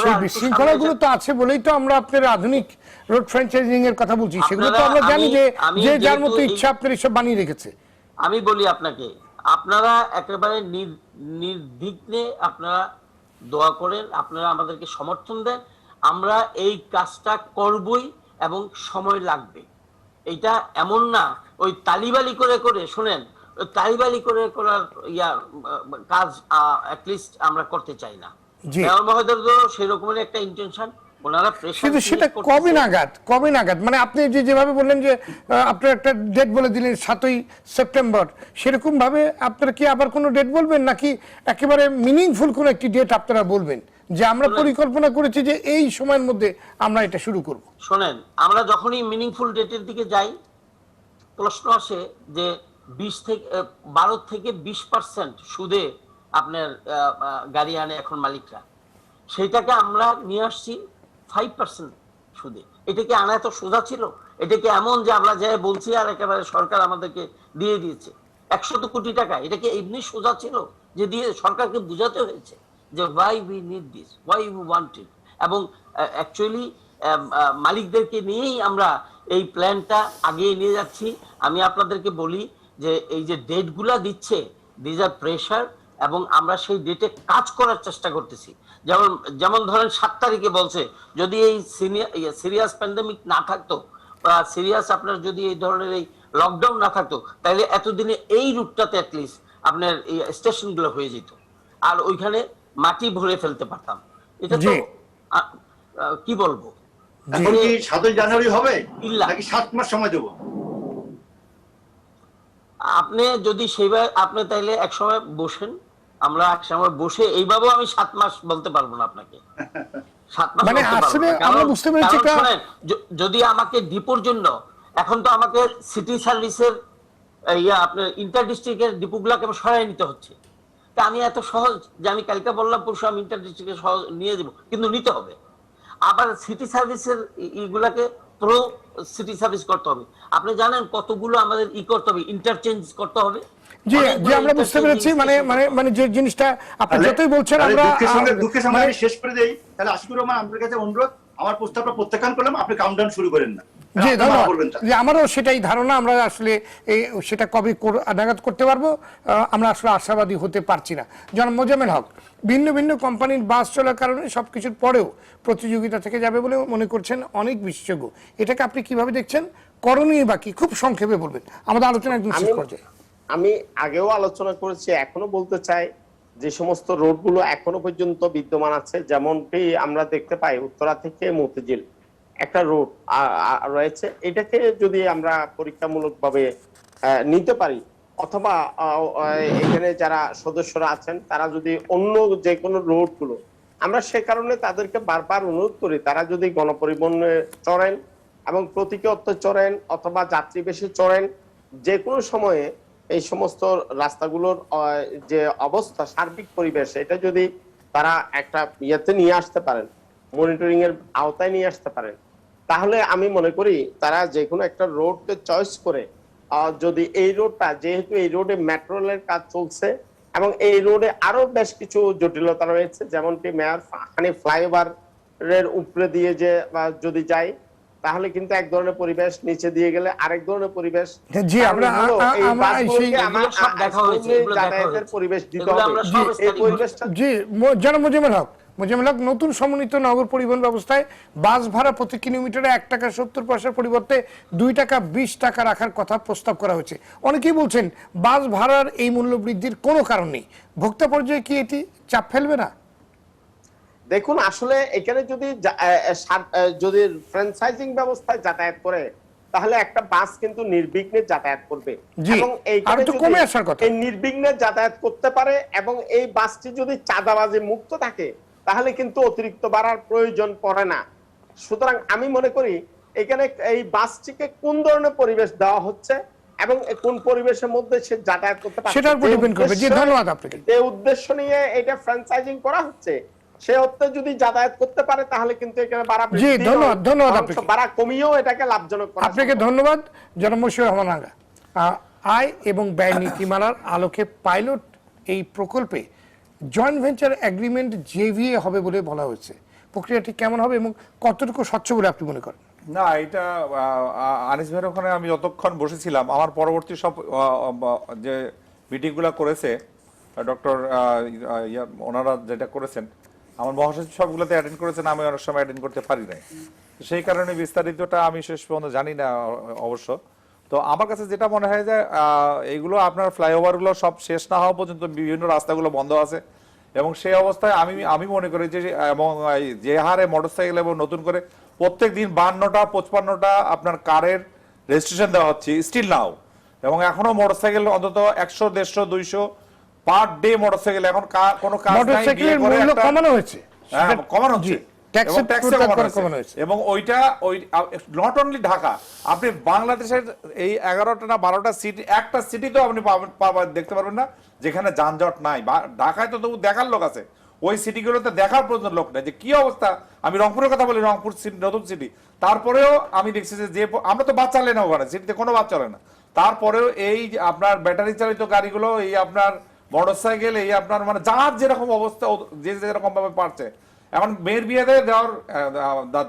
সেই বিশৃঙ্খলাগুলো তো আছে বলেই তো আমরা আপনার আধুনিক রোড ফ্র্যাঞ্চাইজিং এর কথা বলছি। সেগুলো তো আমরা জানি যে যার মতো ইচ্ছা আপনার এসব বানিয়ে রেখেছে। আমি বলি আপনাকে, আপনারা একেবারে নির্বিঘ্নে আপনারা দোয়া করেন, আপনারা আমাদেরকে সমর্থন দেন, আমরা এই কাজটা করবই এবং সময় লাগবে। এটা এমন না ওই তালিবালি করে শুনেন, ওই তালিবালি করার কাজ অ্যাটলিস্ট আমরা করতে চাই না। মেয়র মহোদয় তো সেরকমের একটা ইন্টেনশন, ওনারা কিন্তু সেটা কবে নাগাদ মানে আপনি যেভাবে বললেন যে আপনার একটা ডেট বলে দিলেন 7ই সেপ্টেম্বর, সেরকম ভাবে আপনারা কি আবার কোনো ডেট বলবেন, নাকি একেবারে মিনিংফুল কোনো একটি ডেট আপনারা বলবেন যে আমরা পরিকল্পনা করেছি যে এই সময়ের মধ্যে আমরা এটা শুরু করব? শোনেন, আমরা যখনই মিনিংফুল ডেটের দিকে যাই, প্রশ্ন আসে যে 12 থেকে 20% সুদে আপনার গাড়ি আনে এখন মালিকরা। সেইটাকে আমরা নিয়ে আসছি 5% সুদে। এটা কি আনা এত সোজা ছিল? এটা কি এমন যে আমরা যাই বলছি আর একেবারে সরকার আমাদেরকে দিয়ে দিয়েছে? 100 কোটি টাকা, এটা কি এমনি সোজা ছিল যে দিয়ে সরকারকে বুঝাতে হয়েছে যে why we need this, why we want ইট? এবং অ্যাকচুয়ালি মালিকদেরকে নিয়েই আমরা এই প্ল্যানটা আগিয়ে নিয়ে যাচ্ছি। আমি আপনাদেরকে বলি যে এই যে ডেটগুলা দিচ্ছে, দিস আর প্রেশার, এবং আমরা সেই ডেটে কাজ করার চেষ্টা করতেছি। যেমন যেমন ধরেন 7 তারিখে বলছে যদি এই সিরিয়াস প্যান্ডেমিক না থাকতো, বা সিরিয়াস আপনার যদি এই ধরনের এই লকডাউন না থাকতো, তাহলে এতদিনে এই রুটটাতে অ্যাটলিস্ট আপনার এই স্টেশনগুলো হয়ে যেত, আর ওইখানে মাটি ভরে ফেলতে পারতাম। এটা তো কি বলবো, এখন কি 7ই জানুয়ারি হবে ইল্লা। নাকি 7 মাস সময় দেবো? আপনি যদি সেইভাবে আপনি তাইলে এক সময় বসেন, আমরা এক সময় বসে এইভাবেও আমি 7 মাস বলতে পারবো না আপনাকে, 7 মাস মানে বলতে পারবো আসলে না। আমরা বুঝতে পেরেছি কারণ শোনেন, যদি আমাকে ডিপোর জন্য এখন তো আমাকে সিটি সার্ভিসের আপনার ইন্টার ডিস্ট্রিক্টের ডিপোগুলোকে সরাই নিতে হচ্ছে। তা আমি এত সহজ যে আমি কালকে বললাম পরশু আমি ইন্টার ডিস্ট্রিক্টে সহজ নিয়ে দেবো, কিন্তু নিতে হবে। আবার সিটি সার্ভিসের ইগুলাকে প্রো সিটি সার্ভিস করতে হবে। আপনি জানেন কতগুলো আমাদের করতে হবে, ইন্টারচেঞ্জ করতে হবে। জি জি, আমরা বুঝতে পেরেছি। মানে মানে মানে যে জিনিসটা আপনি যতই বলছেন আমরা দুঃখের সঙ্গে আমি শেষ করে দেই। তাহলে আশিকুর রহমান, আপনার কাছে অনুরোধ, আমার প্রস্তাবটা প্রত্যাখ্যান করলাম, আপনি কাউন্টডাউন শুরু করেন না। জি আপনি ধন্যবাদ। মানা করবেন না। যে আমারও সেটাই ধারণা, আমরা আসলে সেটা কবে নাগাদ করতে পারবো আমরা আসলে আশাবাদী হতে পারছি না। জনাব মোজাম্মেল হক, ভিন্ন ভিন্ন কোম্পানির বাস চলার কারণে সবকিছুর পরেও প্রতিযোগিতা থেকে যাবে বলে মনে করছেন অনেক বিশেষজ্ঞ। এটাকে আপনি কিভাবে দেখছেন? করণীয় বাকি খুব সংক্ষেপে বলবেন, আমাদের আলোচনা একদম শেষ পর্যায়ে। আমি আগেও আলোচনা করেছি, এখনো বলতে চাই, যে সমস্ত রোডগুলো এখনো পর্যন্ত বিদ্যমান আছে, যেমনটি আমরা দেখতে পাই উত্তরা থেকে মতিঝিল একটা রোড রয়েছে, এটাকে যদি আমরা পরীক্ষামূলকভাবে নিতে পারি, অথবা এখানে যারা সদস্যরা আছেন তারা যদি অন্য যে কোনো রোডগুলো, আমরা সে কারণে তাদেরকে বারবার অনুরোধ করি, তারা যদি গণপরিবহনে চড়েন এবং প্রতিকীয়ত্ব চড়েন অথবা যাত্রী বেশি চড়েন, যে কোনো সময়ে এই সমস্ত রাস্তাগুলোর যে অবস্থা, সার্বিক পরিবেশ, এটা যদি তারা একটা ইয়েতে নিয়ে আসতে পারেন, মনিটরিং এর আওতায় নিয়ে আসতে পারেন, তাহলে আমি মনে করি তারা যে কোনো একটা রোডকে চয়েস করে, যদি এই রোডটা, যেহেতু এই রোডে মেট্রো রেলের কাজ চলছে এবং এই রোডে আরো বেশ কিছু জটিলতা রয়েছে, যেমনটি মেয়র ফ্লাইওভার এর উপরে দিয়ে যে যদি যাই, তাহলে কিন্তু এক ধরনের পরিবেশ, নিচে দিয়ে গেলে আরেক ধরনের পরিবেশ। জি, আমরা যাতায়াতের পরিবেশ দিতে হবে। এই পরিবেশটা জি জনাব মোজাম্মেল হক, নতুন সমন্বিত নগর পরিবহন ব্যবস্থায় বাস ভাড়া প্রতি কিলোমিটারে 1 টাকা 70 পয়সার পরিবর্তে 2 টাকা 20 টাকা রাখার কথা প্রস্তাব করা হয়েছে। অনেকেই বলছেন বাস ভাড়ার এই মূল্য বৃদ্ধির কোনো কারণ নেই, ভোক্তা পর্যায়ে কি এটি চাপ ফেলবে না? দেখুন, আসলে এখানে যদি ফ্র্যাঞ্চাইজিং ব্যবস্থায় যাতায়াত করে, তাহলে একটা বাস কিন্তু নির্বিঘ্নে যাতায়াত করবে, এবং এইখানে এই নির্বিঘ্নে যাতায়াত করতে পারে, এবং এই বাসটি যদি চাঁদাবাজি মুক্ত থাকে, তাহলে কিন্তু অতিরিক্ত ভাড়ার প্রয়োজন পড়ে না। সুতরাং আমি মনে করি এখানে এই বাসটিকে কোন ধরনের পরিবেশ দেওয়া হচ্ছে এবং কোন পরিবেশের মধ্যে সে যাতায়াত করতে পারছে, সেটার উপর ডিপেন্ড করবে। জি ধন্যবাদ আপনাকে। এই উদ্দেশ্য নিয়ে এটা ফ্র্যাঞ্চাইজিং করা হচ্ছে, সে অর্থে যদি যাতায়াত করতে পারে, তাহলে কিন্তু এখানে ভাড়া বৃদ্ধি, জি ধন্যবাদ আপনাকে। ভাড়া কমিয়েও এটাকে লাভজনক করা আপনাকে ধন্যবাদ। জনাব মশিউর রহমান আঙ্গা, আয় এবং ব্যয় নীতিমালার আলোকে পাইলট এই প্রকল্পে জয়েন্ট ভেঞ্চার এগ্রিমেন্ট জেভিএ হবে বলে বলা হয়েছে, প্রক্রিয়াটি কেমন হবে এবং কতটুকু স্বচ্ছ বলে আপনি মনে করেন? না, এটা আনিস ভাইয়ের ওখানে আমি যতক্ষণ বসেছিলাম, আমার পরবর্তী সব যে মিটিংগুলো করেছে ডক্টর ওনারা যেটা করেছেন, আমার মহাসচিব সবগুলোতে অ্যাটেন্ড করেছেন, আমি অনেক সময় অ্যাটেন্ড করতে পারি নাই, সেই কারণে বিস্তারিতটা আমি শেষ পর্যন্ত জানি না অবশ্য। তো আমার কাছে যেটা মনে হয় যে এইগুলো আপনার ফ্লাইওভারগুলো সব শেষ না হওয়া পর্যন্ত বিভিন্ন রাস্তাগুলো বন্ধ আছে, এবং সেই অবস্থায় আমি মনে করি যে, এবং যে হারে মোটরসাইকেল এবং নতুন করে প্রত্যেক দিন 52টা 55টা আপনার কারের রেজিস্ট্রেশন দেওয়া হচ্ছে স্টিল নাও, এবং এখনো মোটরসাইকেল অন্তত 100 150 200 পার ডে মোটরসাইকেল, এখন কোনো কাজ নাই, মোটরসাইকেলের মূল্য কমানো হয়েছে, কমানো হচ্ছে, এবং ওইটা নট অনলি ঢাকা, আপনি বাংলাদেশের এই 11টা না 12টা সিটি, একটা সিটিতেও আপনি দেখতে পারবেন না যেখানে যানজট নাই। ঢাকায় তো তবু দেখার লোক আছে, ওই সিটিগুলোতে দেখার প্রয়োজন লোক নাই যে কি অবস্থা। আমি রংপুরের কথা বলি, রংপুর নতুন সিটি, তারপরেও আমি দেখছি যে আমরা তো বাস চালাই না ওখানে সিটিতে, কোনো বাস চলে না, তারপরেও এই যে আপনার ব্যাটারি চালিত গাড়িগুলো, এই আপনার মোটরসাইকেল, এই আপনার মানে যার যেরকম অবস্থা, যে যেরকম ভাবে পারছে। এখন মেয়ের বিয়েতে দেওয়ার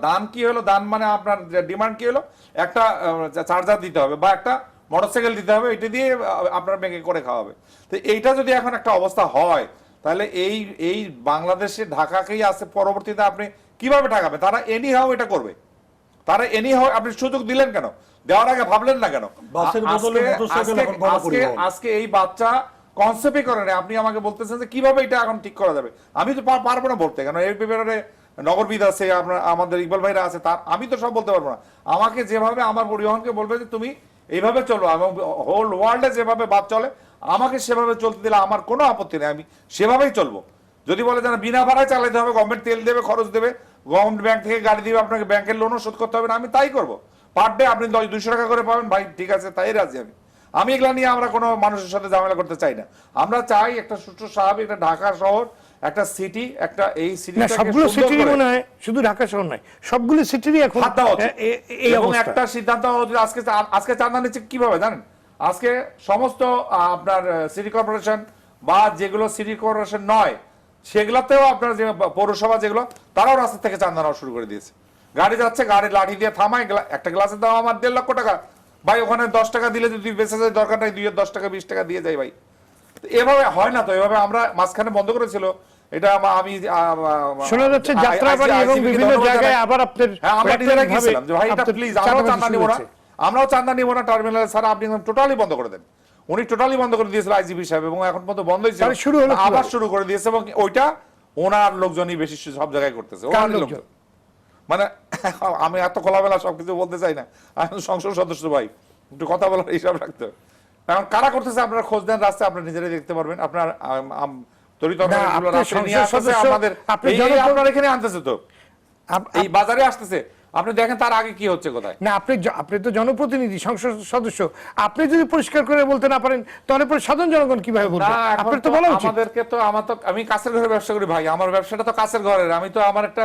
দান কি হলো, দান মানে আপনার ডিমান্ড কি হলো, একটা চার্জার দিতে হবে বা একটা মোটরসাইকেল দিতে হবে, এটা দিয়ে আপনার মেয়েকে করে খাওয়াবে। তো এইটা যদি এখন একটা অবস্থা হয়, তাহলে এই বাংলাদেশে ঢাকাকেই আছে, পরবর্তীতে আপনি কিভাবে ঠকাবে? তারা এনি হাও এটা করবে, তারা এনি হাও। আপনি সুযোগ দিলেন কেন? দেওয়ার আগে ভাবলেন না কেন? বাসের বদলে মোটরসাইকেল এখন গণপরিবহন। আজকে এই বাচ্চা কনসেপ্টই করে না, আপনি আমাকে বলতেছেন যে কিভাবে এটা এখন ঠিক করা যাবে। আমি তো পারবো না বলতে, কারণ এই ব্যাপারে নগরবিদ আছে, আপনার আমাদের ইকবাল ভাইরা আছে, তার আমি তো সব বলতে পারবো না। আমাকে যেভাবে আমার পরিবহনকে বলবে যে তুমি এইভাবে চলো, এবং হোল ওয়ার্ল্ডে যেভাবে বাস চলে আমাকে সেভাবে চলতে দিলে আমার কোনো আপত্তি নেই, আমি সেভাবেই চলবো। যদি বলে যে বিনা ভাড়ায় চালাতে হবে, গভর্নমেন্ট তেল দেবে, খরচ দেবে, গভর্নমেন্ট ব্যাংক থেকে গাড়ি দিবে, আপনাকে ব্যাংকের লোনও শোধ করতে হবে না, আমি তাই করবো। পার ডে আপনি 200 টাকা করে পাবেন, ভাই ঠিক আছে, তাই রাজি আমি এগুলা নিয়ে আমরা কোনো মানুষের সাথে ঝামেলা করতে চাই না। আমরা চাই একটা সুষ্ঠু স্বাভাবিক একটা ঢাকা শহর, একটা সিটি, একটা এই সিটি, সবগুলো সিটি মনে হয় শুধু ঢাকা শহর নয়, সবগুলো সিটিরই এখন এই এবং অবস্থা। একটা সিদ্ধান্ত আজকে চাঁদা নিচ্ছে কিভাবে জানেন? আজকে সমস্ত আপনার সিটি কর্পোরেশন বা যেগুলো সিটি কর্পোরেশন নয় সেগুলোতেও আপনার যে পৌরসভা যেগুলো, তারাও রাস্তা থেকে চাঁদা নেওয়া শুরু করে দিয়েছে। গাড়ি যাচ্ছে, গাড়ি লাঠি দিয়ে থামায়, একটা গ্লাসের দাম আমার 1.5 লক্ষ টাকা, ভাই ওখানে 10 টাকা দিলে যদি বেঁচে যায় দরকার নাই, 10 টাকা 20 টাকা দিয়ে যাই ভাই। এভাবে হয় না তো, এভাবে আমরা মাঝখানে বন্ধ করেছিল এটা। আমি শোনা যাচ্ছে যাত্রাবাড়ি এবং বিভিন্ন জায়গায় আবার আপনাদের, হ্যাঁ আমরা নিজেরা গেছিলাম যে ভাই এটা প্লিজ আমরাও চাঁদা নিব না, আমরাও চাঁদা নিব না টার্মিনাল ছাড়া, আপনি টোটালি বন্ধ করে দেন। উনি টোটালি বন্ধ করে দিয়েছিল আইজিপি সাহেব, এবং এখন পর্যন্ত বন্ধই ছিল, শুরু হলো আবার শুরু করে দিয়েছে, এবং ওইটা ওনার লোকজনই বেশি সব জায়গায় করতেছে, ওনার লোকজন। মানে আমি এত খোলামেলা সবকিছু বলতে চাই না, আমি সংসদ সদস্য ভাই, একটু কথা বলার হিসাব রাখতে হবে। এখন কারা করতেছে আপনারা খোঁজ দেন, রাস্তায় আপনারা নিজেরাই দেখতে পারবেন। আপনার আপনার এখানে আনতেছে তো, এই বাজারে আসতেছে, আপনি দেখেন তার আগে কি হচ্ছে কোথায়। না আপনি তো জনপ্রতিনিধি, সংসদ সদস্য, আপনি যদি পরিষ্কার করে বলতে না পারেন তাহলে পরে সাধারণ জনগণ কিভাবে বলবে? আপনার তো বলা উচিত। আমাদেরকে তো আমি কাছের ঘরে ব্যবসা করি ভাই, আমার ব্যবসাটা তো কাছের ঘরের, আমি তো আমার একটা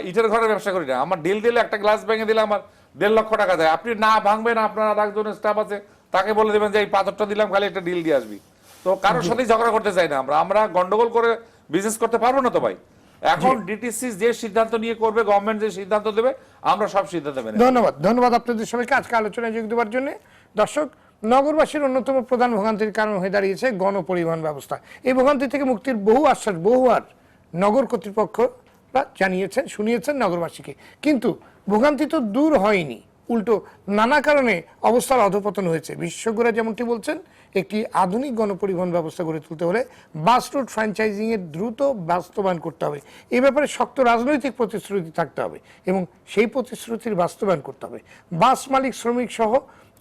ইটের ঘরের ব্যবসা করি না। আমার ডিল দিলে, একটা গ্লাস ভেঙে দিলে আমার 1.5 লক্ষ টাকা যায়। আপনি না ভাঙবেন, আপনার আর একজন স্টাফ আছে, তাকে বলে দেবেন যে এই পাথরটা দিলাম, খালি একটা ডিল দিয়ে আসবি। তো কারোর সাথেই ঝগড়া করতে চাই না আমরা গন্ডগোল করে বিজনেস করতে পারবো না তো ভাই। এখন ডিটিসি যে সিদ্ধান্ত নিয়ে করবে, গভর্নমেন্ট যে সিদ্ধান্ত দেবে, আমরা সব সিদ্ধান্ত মেনে। ধন্যবাদ আপনাদের সবাইকে আজকে আলোচনায় যোগ দেওয়ার জন্য। দর্শক, নগরবাসীর অন্যতম প্রধান ভোগান্তির কারণ হয়ে দাঁড়িয়েছে গণপরিবহন ব্যবস্থা। এই ভোগান্তি থেকে মুক্তির বহু আশ্বাস বহুবার নগর কর্তৃপক্ষরা জানিয়েছেন, শুনিয়েছেন নগরবাসীকে, কিন্তু ভোগান্তি তো দূর হয়নি, উল্টো নানা কারণে অবস্থার অধপতন হয়েছে। বিশেষজ্ঞরা যেমনটি বলছেন, একটি আধুনিক গণপরিবহন ব্যবস্থা গড়ে তুলতে হলে বাস রুট ফ্র্যাঞ্চাইজিং এর দ্রুত বাস্তবায়ন করতে হবে। এই ব্যাপারে শক্ত রাজনৈতিক প্রতিশ্রুতি থাকতে হবে এবং সেই প্রতিশ্রুতির বাস্তবায়ন করতে হবে। বাস মালিক, শ্রমিক সহ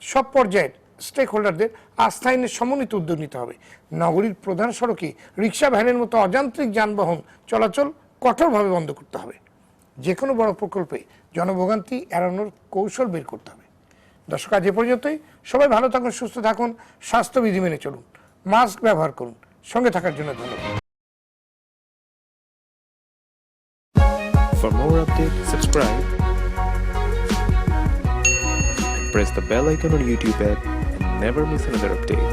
সব পর্যায়ের স্টেক হোল্ডারদের আস্থায়নের সমন্বিত উদ্যোগ নিতে হবে। নগরীর প্রধান সড়কে রিক্সা, ভ্যানের মতো অযান্ত্রিক যানবাহন চলাচল কঠোরভাবে বন্ধ করতে হবে। যে কোনো বড় প্রকল্পে জনভোগান্তি এড়ানোর কৌশল বের করতে হবে। দর্শক, আজ এ পর্যন্তই। সবাই ভালো থাকুন, সুস্থ থাকুন, স্বাস্থ্যবিধি মেনে চলুন, মাস্ক ব্যবহার করুন। সঙ্গে থাকার জন্য ধন্যবাদ। For more updates, subscribe, press the bell icon on YouTube app and never miss another update.